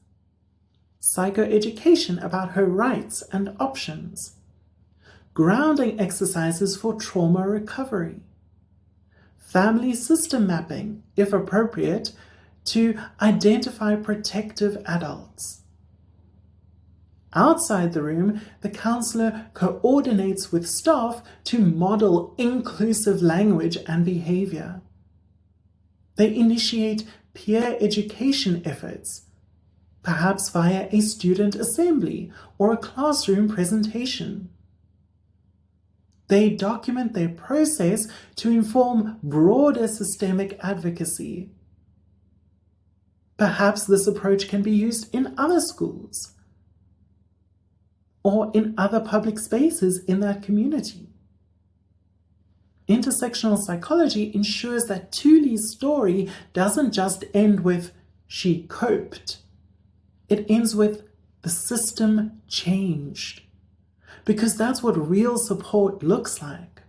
Psychoeducation about her rights and options. Grounding exercises for trauma recovery. Family system mapping, if appropriate, to identify protective adults. Outside the room, the counsellor coordinates with staff to model inclusive language and behaviour. They initiate peer education efforts, perhaps via a student assembly or a classroom presentation. They document their process to inform broader systemic advocacy. Perhaps this approach can be used in other schools or in other public spaces in that community. Intersectional psychology ensures that Thule's story doesn't just end with "she coped." It ends with "the system changed," because that's what real support looks like.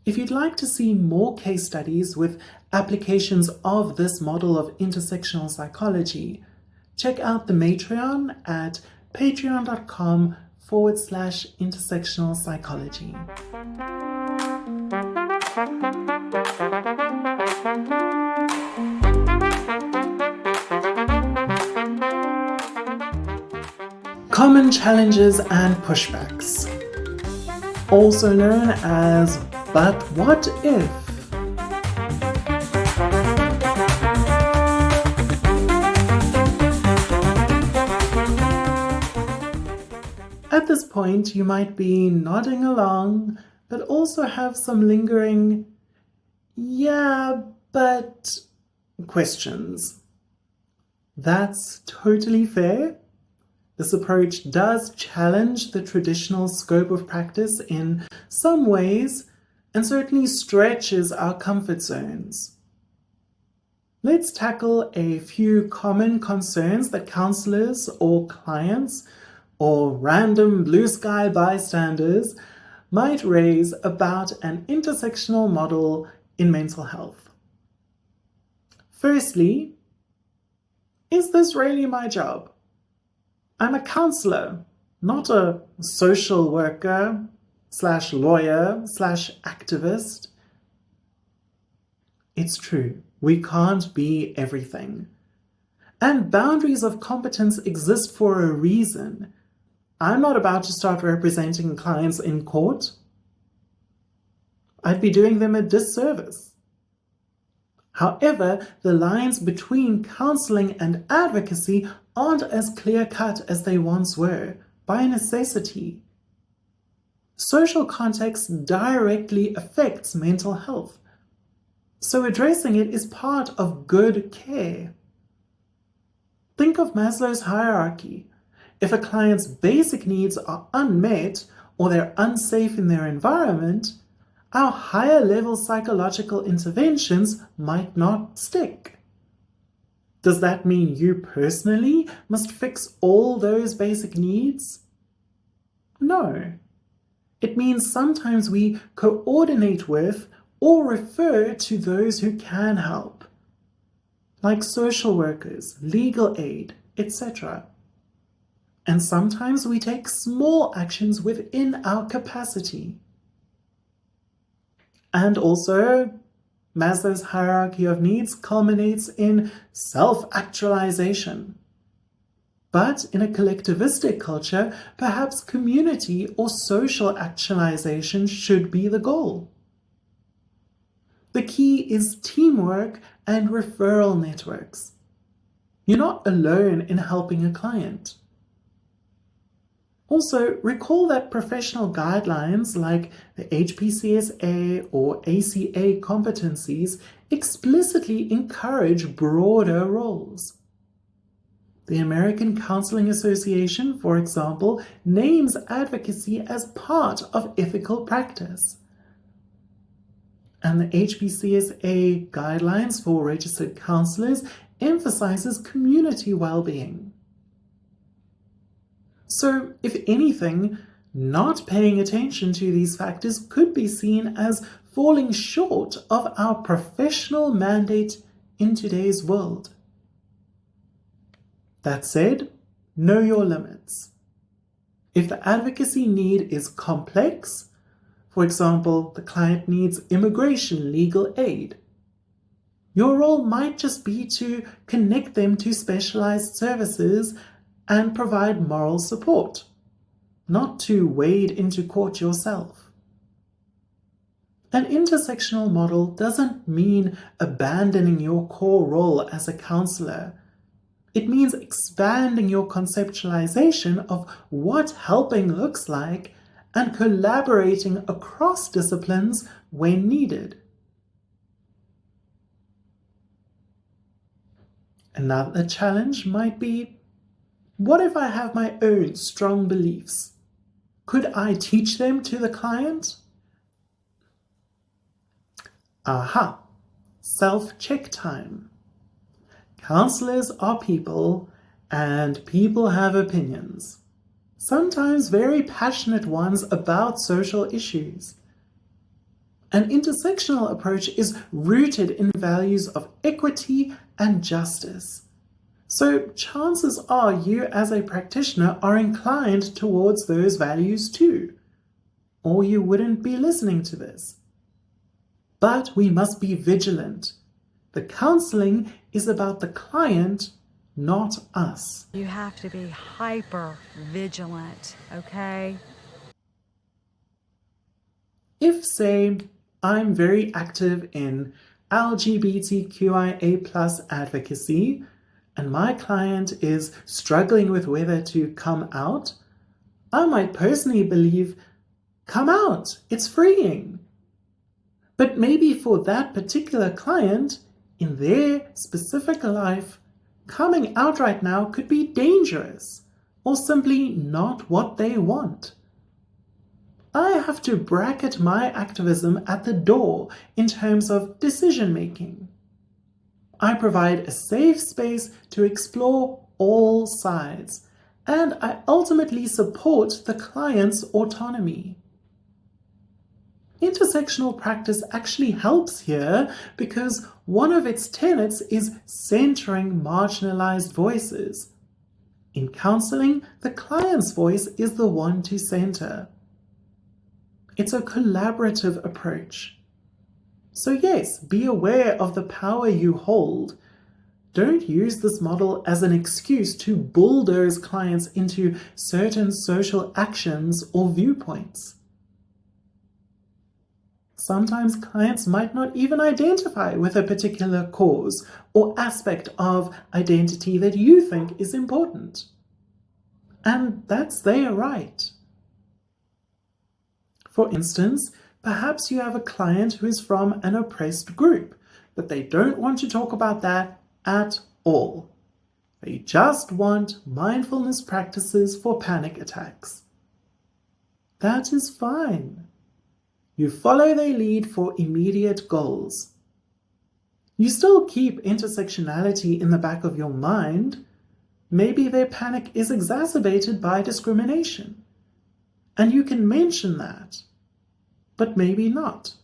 If you'd like to see more case studies with applications of this model of intersectional psychology, check out the Matreon at patreon.com/intersectional psychology. Common challenges and pushbacks, also known as "but what if?" At this point, you might be nodding along, but also have some lingering "yeah, but" questions. That's totally fair. This approach does challenge the traditional scope of practice in some ways, and certainly stretches our comfort zones. Let's tackle a few common concerns that counsellors or clients or random blue sky bystanders might raise about an intersectional model in mental health. Firstly, is this really my job? I'm a counsellor, not a social worker / lawyer / activist. It's true, we can't be everything. And boundaries of competence exist for a reason. I'm not about to start representing clients in court. I'd be doing them a disservice. However, the lines between counselling and advocacy aren't as clear-cut as they once were, by necessity. Social context directly affects mental health, so addressing it is part of good care. Think of Maslow's hierarchy. If a client's basic needs are unmet or they're unsafe in their environment, our higher-level psychological interventions might not stick. Does that mean you personally must fix all those basic needs? No. It means sometimes we coordinate with or refer to those who can help, like social workers, legal aid, etc. And sometimes we take small actions within our capacity. And also, Maslow's hierarchy of needs culminates in self-actualization. But in a collectivistic culture, perhaps community or social actualization should be the goal. The key is teamwork and referral networks. You're not alone in helping a client. Also, recall that professional guidelines like the HPCSA or ACA competencies explicitly encourage broader roles. The American Counseling Association, for example, names advocacy as part of ethical practice. And the HPCSA guidelines for registered counselors emphasizes community well-being. So, if anything, not paying attention to these factors could be seen as falling short of our professional mandate in today's world. That said, know your limits. If the advocacy need is complex, for example, the client needs immigration legal aid, your role might just be to connect them to specialized services and provide moral support, not to wade into court yourself. An intersectional model doesn't mean abandoning your core role as a counselor. It means expanding your conceptualization of what helping looks like and collaborating across disciplines when needed. Another challenge might be, what if I have my own strong beliefs? Could I teach them to the client? Aha! Self-check time. Counselors are people, and people have opinions, sometimes very passionate ones about social issues. An intersectional approach is rooted in values of equity and justice. So chances are you as a practitioner are inclined towards those values too, or you wouldn't be listening to this. But we must be vigilant. The counseling is about the client, not us.
You have to be hyper vigilant, okay?
If, say, I'm very active in LGBTQIA+ advocacy, and my client is struggling with whether to come out, I might personally believe, come out, it's freeing. But maybe for that particular client, in their specific life, coming out right now could be dangerous, or simply not what they want. I have to bracket my activism at the door in terms of decision making. I provide a safe space to explore all sides, and I ultimately support the client's autonomy. Intersectional practice actually helps here because one of its tenets is centering marginalized voices. In counseling, the client's voice is the one to center. It's a collaborative approach. So yes, be aware of the power you hold. Don't use this model as an excuse to bulldoze clients into certain social actions or viewpoints. Sometimes clients might not even identify with a particular cause or aspect of identity that you think is important. And that's their right. For instance, perhaps you have a client who is from an oppressed group, but they don't want to talk about that at all. They just want mindfulness practices for panic attacks. That is fine. You follow their lead for immediate goals. You still keep intersectionality in the back of your mind. Maybe their panic is exacerbated by discrimination, and you can mention that. But maybe not.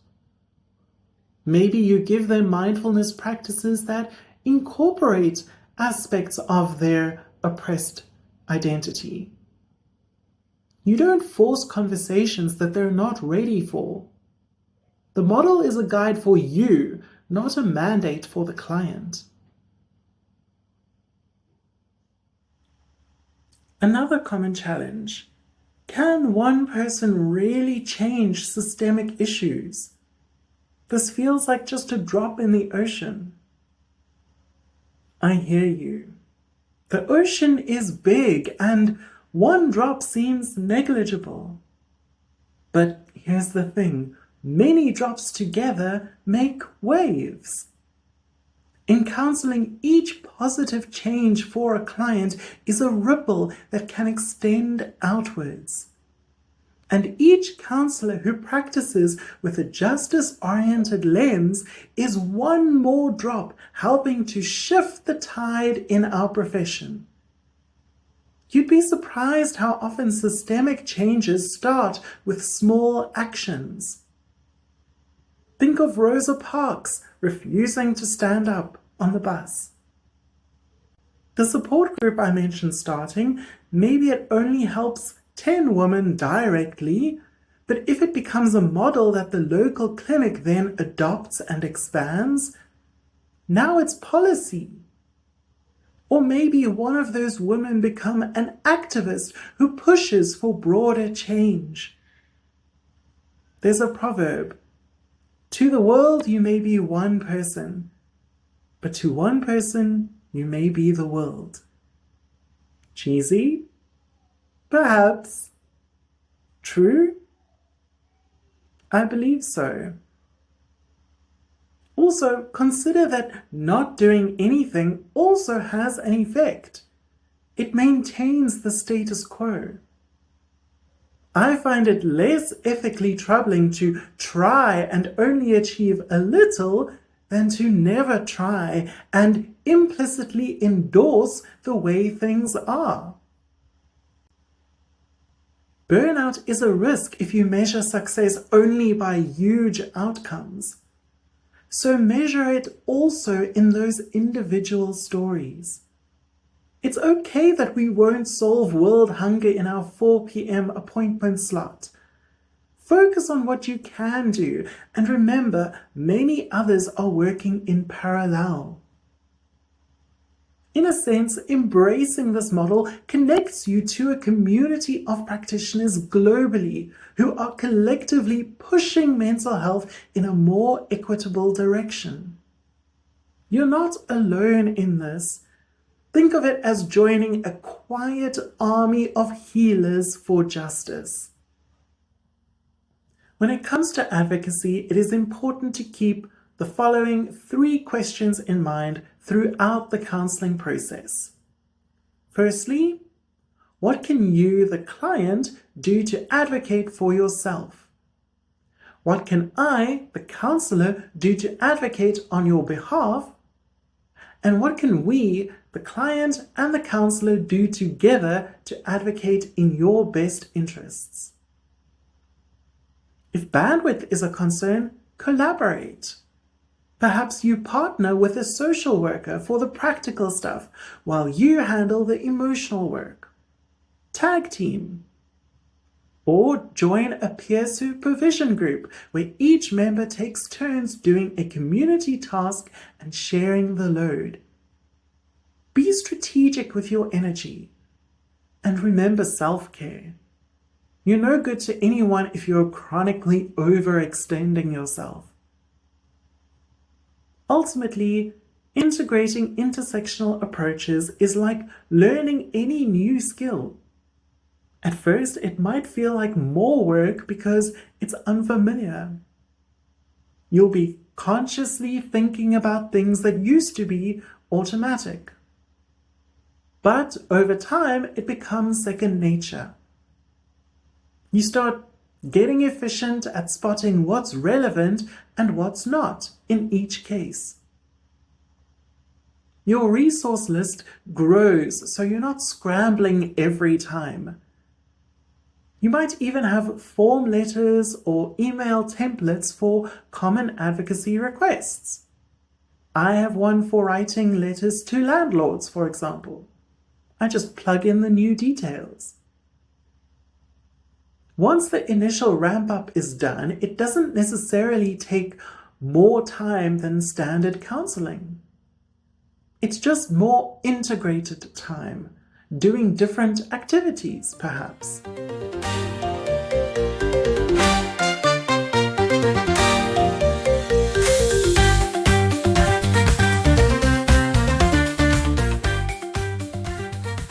Maybe you give them mindfulness practices that incorporate aspects of their oppressed identity. You don't force conversations that they're not ready for. The model is a guide for you, not a mandate for the client. Another common challenge: can one person really change systemic issues? This feels like just a drop in the ocean. I hear you. The ocean is big and one drop seems negligible. But here's the thing: many drops together make waves. In counseling, each positive change for a client is a ripple that can extend outwards. And each counselor who practices with a justice-oriented lens is one more drop helping to shift the tide in our profession. You'd be surprised how often systemic changes start with small actions. Think of Rosa Parks refusing to stand up on the bus. The support group I mentioned starting, maybe it only helps 10 women directly, but if it becomes a model that the local clinic then adopts and expands, now it's policy. Or maybe one of those women become an activist who pushes for broader change. There's a proverb: to the world you may be one person, but to one person you may be the world. Cheesy? Perhaps. True? I believe so. Also, consider that not doing anything also has an effect. It maintains the status quo. I find it less ethically troubling to try and only achieve a little than to never try and implicitly endorse the way things are. Burnout is a risk if you measure success only by huge outcomes. So measure it also in those individual stories. It's okay that we won't solve world hunger in our 4 p.m. appointment slot. Focus on what you can do, and remember, many others are working in parallel. In a sense, embracing this model connects you to a community of practitioners globally who are collectively pushing mental health in a more equitable direction. You're not alone in this. Think of it as joining a quiet army of healers for justice. When it comes to advocacy, it is important to keep the following 3 questions in mind throughout the counseling process. Firstly, what can you, the client, do to advocate for yourself? What can I, the counselor, do to advocate on your behalf? And what can we, the client and the counselor, do together to advocate in your best interests? If bandwidth is a concern, collaborate. Perhaps you partner with a social worker for the practical stuff while you handle the emotional work. Tag team. Or join a peer supervision group where each member takes turns doing a community task and sharing the load. Be strategic with your energy. And remember self-care. You're no good to anyone if you're chronically overextending yourself. Ultimately, integrating intersectional approaches is like learning any new skill. At first, it might feel like more work because it's unfamiliar. You'll be consciously thinking about things that used to be automatic. But over time, it becomes second nature. You start getting efficient at spotting what's relevant and what's not in each case. Your resource list grows, so you're not scrambling every time. You might even have form letters or email templates for common advocacy requests. I have one for writing letters to landlords, for example. I just plug in the new details. Once the initial ramp-up is done, it doesn't necessarily take more time than standard counseling. It's just more integrated time. doing different activities, perhaps.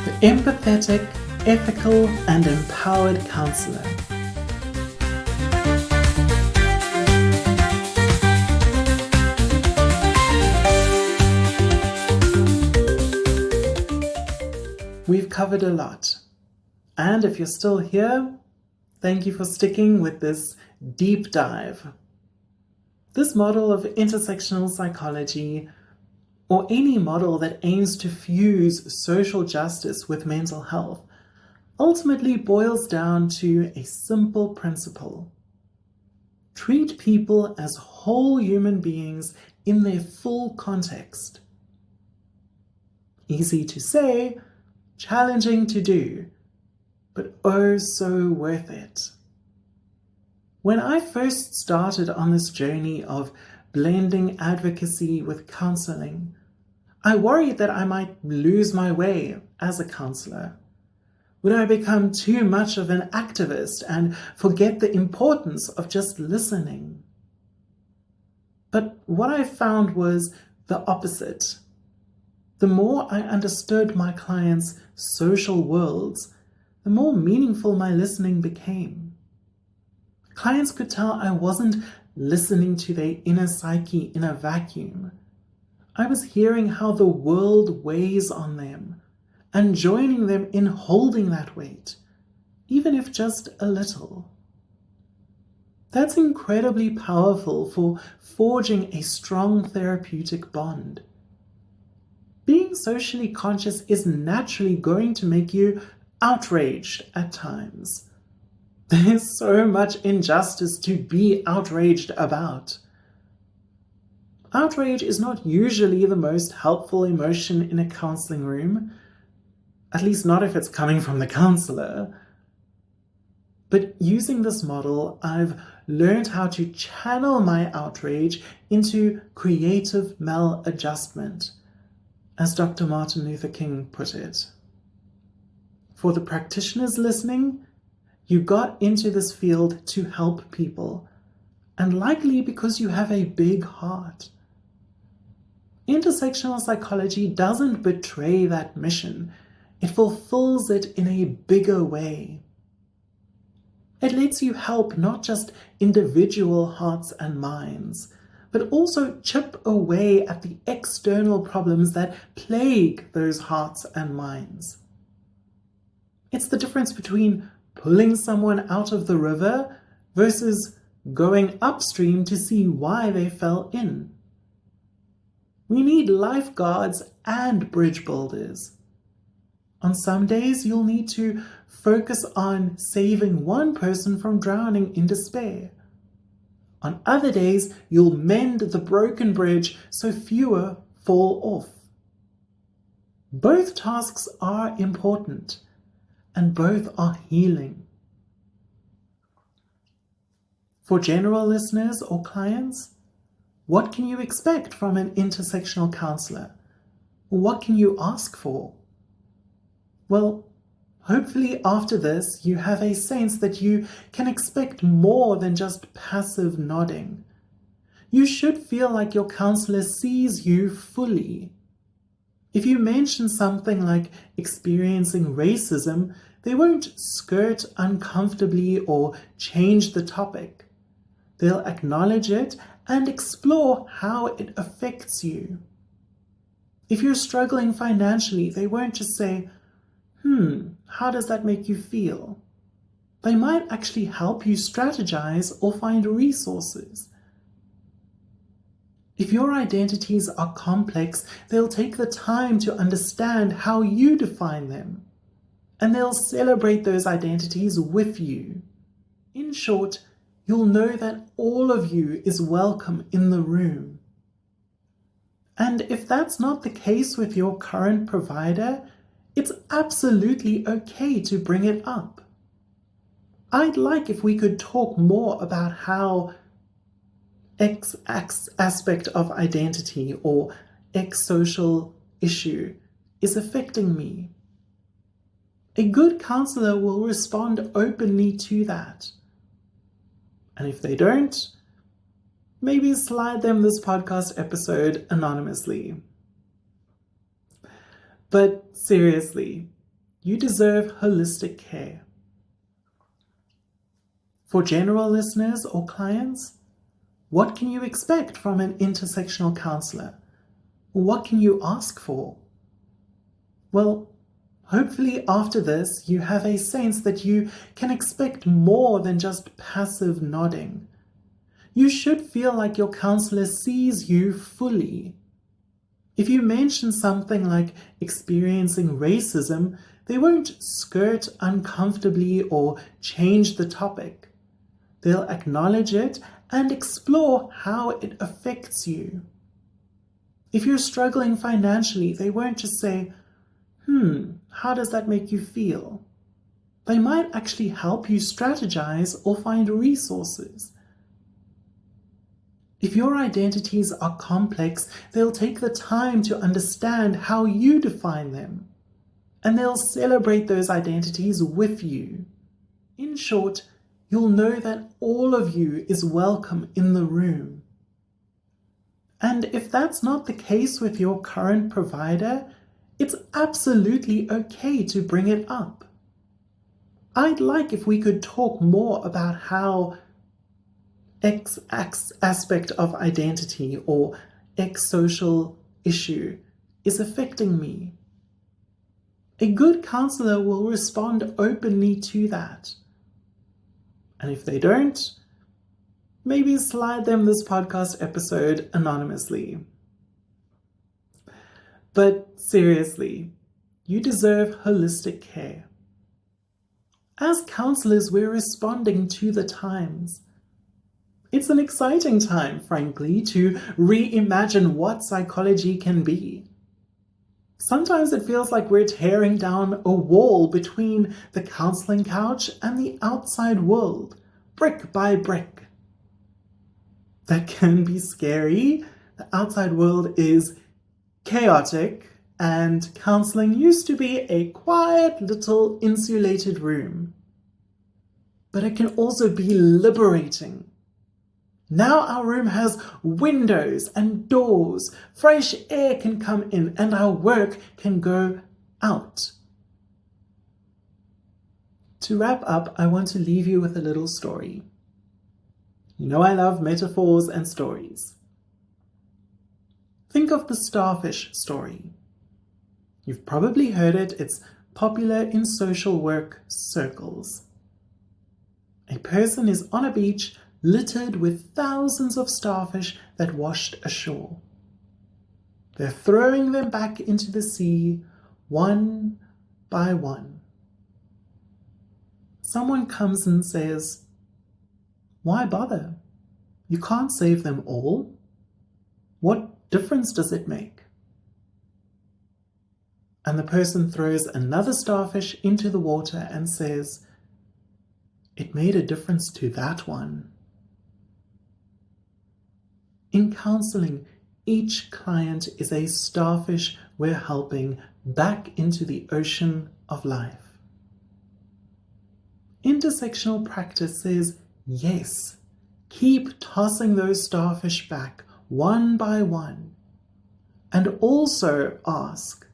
The empathetic, ethical, and empowered counsellor. We've covered a lot, and if you're still here, thank you for sticking with this deep dive. This model of intersectional psychology, or any model that aims to fuse social justice with mental health, ultimately boils down to a simple principle. Treat people as whole human beings in their full context. Easy to say, challenging to do, but oh so worth it. When I first started on this journey of blending advocacy with counselling, I worried that I might lose my way as a counsellor. Would I become too much of an activist and forget the importance of just listening? But what I found was the opposite. The more I understood my clients' social worlds, the more meaningful my listening became. Clients could tell I wasn't listening to their inner psyche in a vacuum. I was hearing how the world weighs on them and joining them in holding that weight, even if just a little. That's incredibly powerful for forging a strong therapeutic bond. Being socially conscious is naturally going to make you outraged at times. There's so much injustice to be outraged about. Outrage is not usually the most helpful emotion in a counseling room, at least not if it's coming from the counselor. But using this model, I've learned how to channel my outrage into creative maladjustment, as Dr. Martin Luther King put it. For the practitioners listening, you got into this field to help people, and likely because you have a big heart. Intersectional psychology doesn't betray that mission. It fulfills it in a bigger way. It lets you help not just individual hearts and minds, but also chip away at the external problems that plague those hearts and minds. It's the difference between pulling someone out of the river versus going upstream to see why they fell in. We need lifeguards and bridge builders. On some days, you'll need to focus on saving one person from drowning in despair. On other days, you'll mend the broken bridge so fewer fall off. Both tasks are important, and both are healing. For general listeners or clients, what can you expect from an intersectional counsellor? What can you ask for? Well, hopefully after this, you have a sense that you can expect more than just passive nodding. You should feel like your counsellor sees you fully. If you mention something like experiencing racism, they won't skirt uncomfortably or change the topic. They'll acknowledge it and explore how it affects you. If you're struggling financially, they won't just say, how does that make you feel? They might actually help you strategize or find resources. If your identities are complex, they'll take the time to understand how you define them, and they'll celebrate those identities with you. In short, you'll know that all of you is welcome in the room. And if that's not the case with your current provider, it's absolutely okay to bring it up. I'd like if we could talk more about how X aspect of identity or X social issue is affecting me. A good counsellor will respond openly to that. And if they don't, maybe slide them this podcast episode anonymously. But seriously, you deserve holistic care. For general listeners or clients, what can you expect from an intersectional counsellor? What can you ask for? Well, hopefully after this, you have a sense that you can expect more than just passive nodding. You should feel like your counsellor sees you fully. If you mention something like experiencing racism, they won't skirt uncomfortably or change the topic. They'll acknowledge it and explore how it affects you. If you're struggling financially, they won't just say, how does that make you feel? They might actually help you strategize or find resources. If your identities are complex, they'll take the time to understand how you define them, and they'll celebrate those identities with you. In short, you'll know that all of you is welcome in the room. And if that's not the case with your current provider, it's absolutely okay to bring it up. I'd like if we could talk more about how X aspect of identity or X social issue is affecting me. A good counsellor will respond openly to that. And if they don't, maybe slide them this podcast episode anonymously. But seriously, you deserve holistic care. As counsellors, we're responding to the times. It's an exciting time, frankly, to reimagine what psychology can be. Sometimes it feels like we're tearing down a wall between the counseling couch and the outside world, brick by brick. That can be scary. The outside world is chaotic, and counseling used to be a quiet little insulated room. But it can also be liberating. Now our room has windows and doors, fresh air can come in, and our work can go out. To wrap up, I want to leave you with a little story. You know I love metaphors and stories. Think of the starfish story. You've probably heard it, it's popular in social work circles. A person is on a beach littered with thousands of starfish that washed ashore. They're throwing them back into the sea, one by one. Someone comes and says, "Why bother? You can't save them all. What difference does it make?" And the person throws another starfish into the water and says, "It made a difference to that one." In counseling, each client is a starfish we're helping back into the ocean of life. Intersectional practice says, yes, keep tossing those starfish back one by one. And also ask,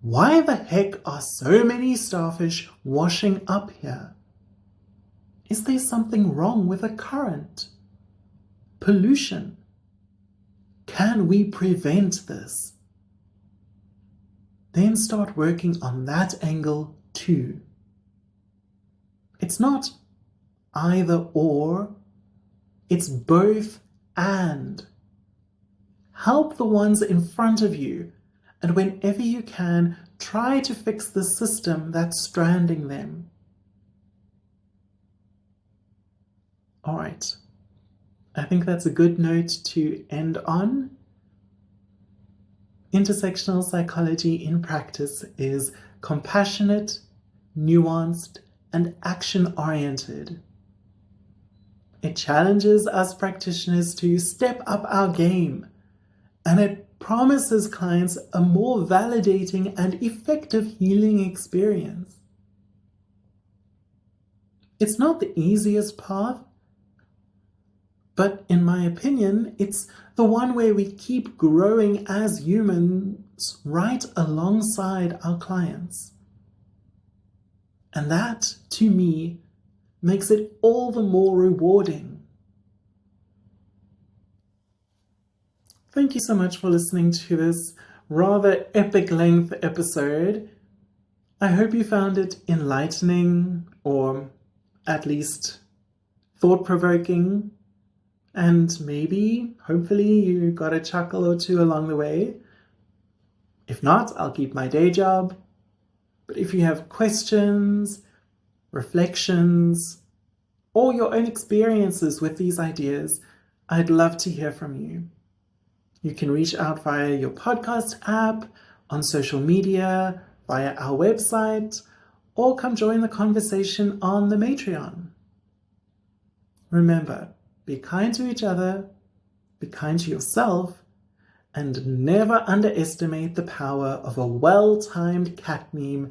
why the heck are so many starfish washing up here? Is there something wrong with the current? Pollution? Can we prevent this? Then start working on that angle too. It's not either or, it's both and. Help the ones in front of you, and whenever you can, try to fix the system that's stranding them. All right. I think that's a good note to end on. Intersectional psychology in practice is compassionate, nuanced, and action-oriented. It challenges us practitioners to step up our game, and it promises clients a more validating and effective healing experience. It's not the easiest path, but in my opinion, it's the one where we keep growing as humans right alongside our clients. And that, to me, makes it all the more rewarding. Thank you so much for listening to this rather epic length episode. I hope you found it enlightening or at least thought-provoking. And maybe, hopefully, you got a chuckle or two along the way. If not, I'll keep my day job. But if you have questions, reflections, or your own experiences with these ideas, I'd love to hear from you. You can reach out via your podcast app, on social media, via our website, or come join the conversation on the Matreon. Remember, be kind to each other, be kind to yourself, and never underestimate the power of a well-timed cat meme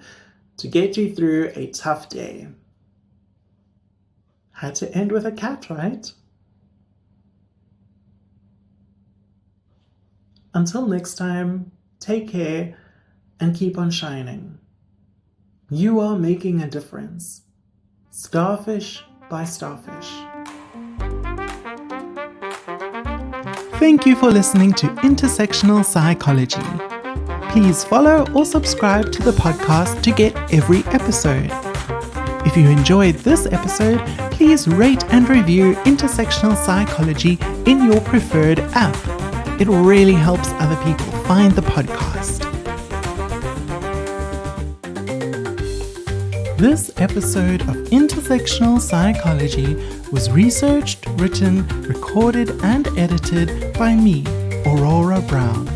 to get you through a tough day. Had to end with a cat, right? Until next time, take care and keep on shining. You are making a difference. Starfish by starfish. Thank you for listening to Intersectional Psychology. Please follow or subscribe to the podcast to get every episode. If you enjoyed this episode, please rate and review Intersectional Psychology in your preferred app. It really helps other people find the podcast. This episode of Intersectional Psychology was researched, written, recorded, and edited by me, Aurora Brown.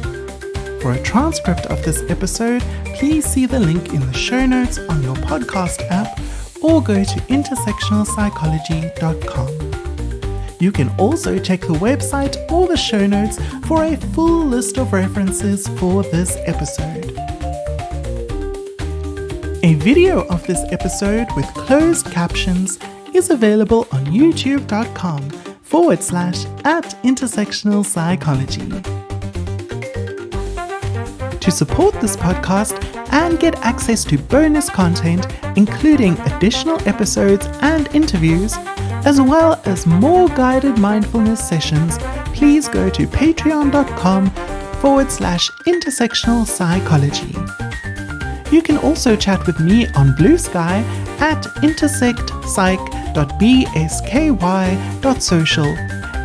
For a transcript of this episode, please see the link in the show notes on your podcast app or go to intersectionalpsychology.com. You can also check the website or the show notes for a full list of references for this episode. A video of this episode with closed captions is available on youtube.com/@intersectional psychology. To support this podcast and get access to bonus content, including additional episodes and interviews, as well as more guided mindfulness sessions, please go to patreon.com/intersectional psychology. You can also chat with me on Blue Sky at intersectpsych.bsky.social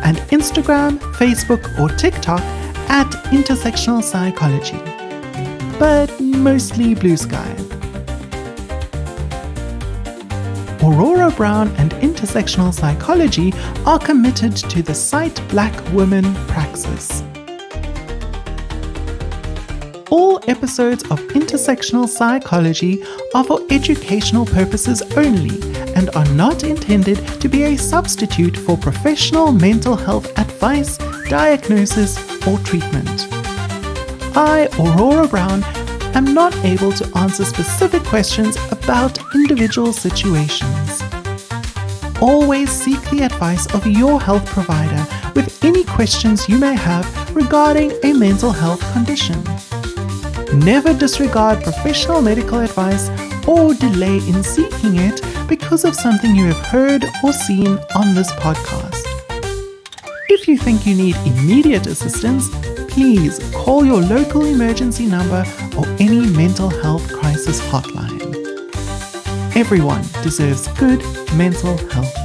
and Instagram, Facebook, or TikTok at Intersectional Psychology, but mostly Blue Sky. Aurora Brown and Intersectional Psychology are committed to the Sight Black Women praxis. All episodes of Intersectional Psychology are for educational purposes only and are not intended to be a substitute for professional mental health advice, diagnosis, or treatment. I, Aurora Brown, am not able to answer specific questions about individual situations. Always seek the advice of your health provider with any questions you may have regarding a mental health condition. Never disregard professional medical advice or delay in seeking it because of something you have heard or seen on this podcast. If you think you need immediate assistance, please call your local emergency number or any mental health crisis hotline. Everyone deserves good mental health.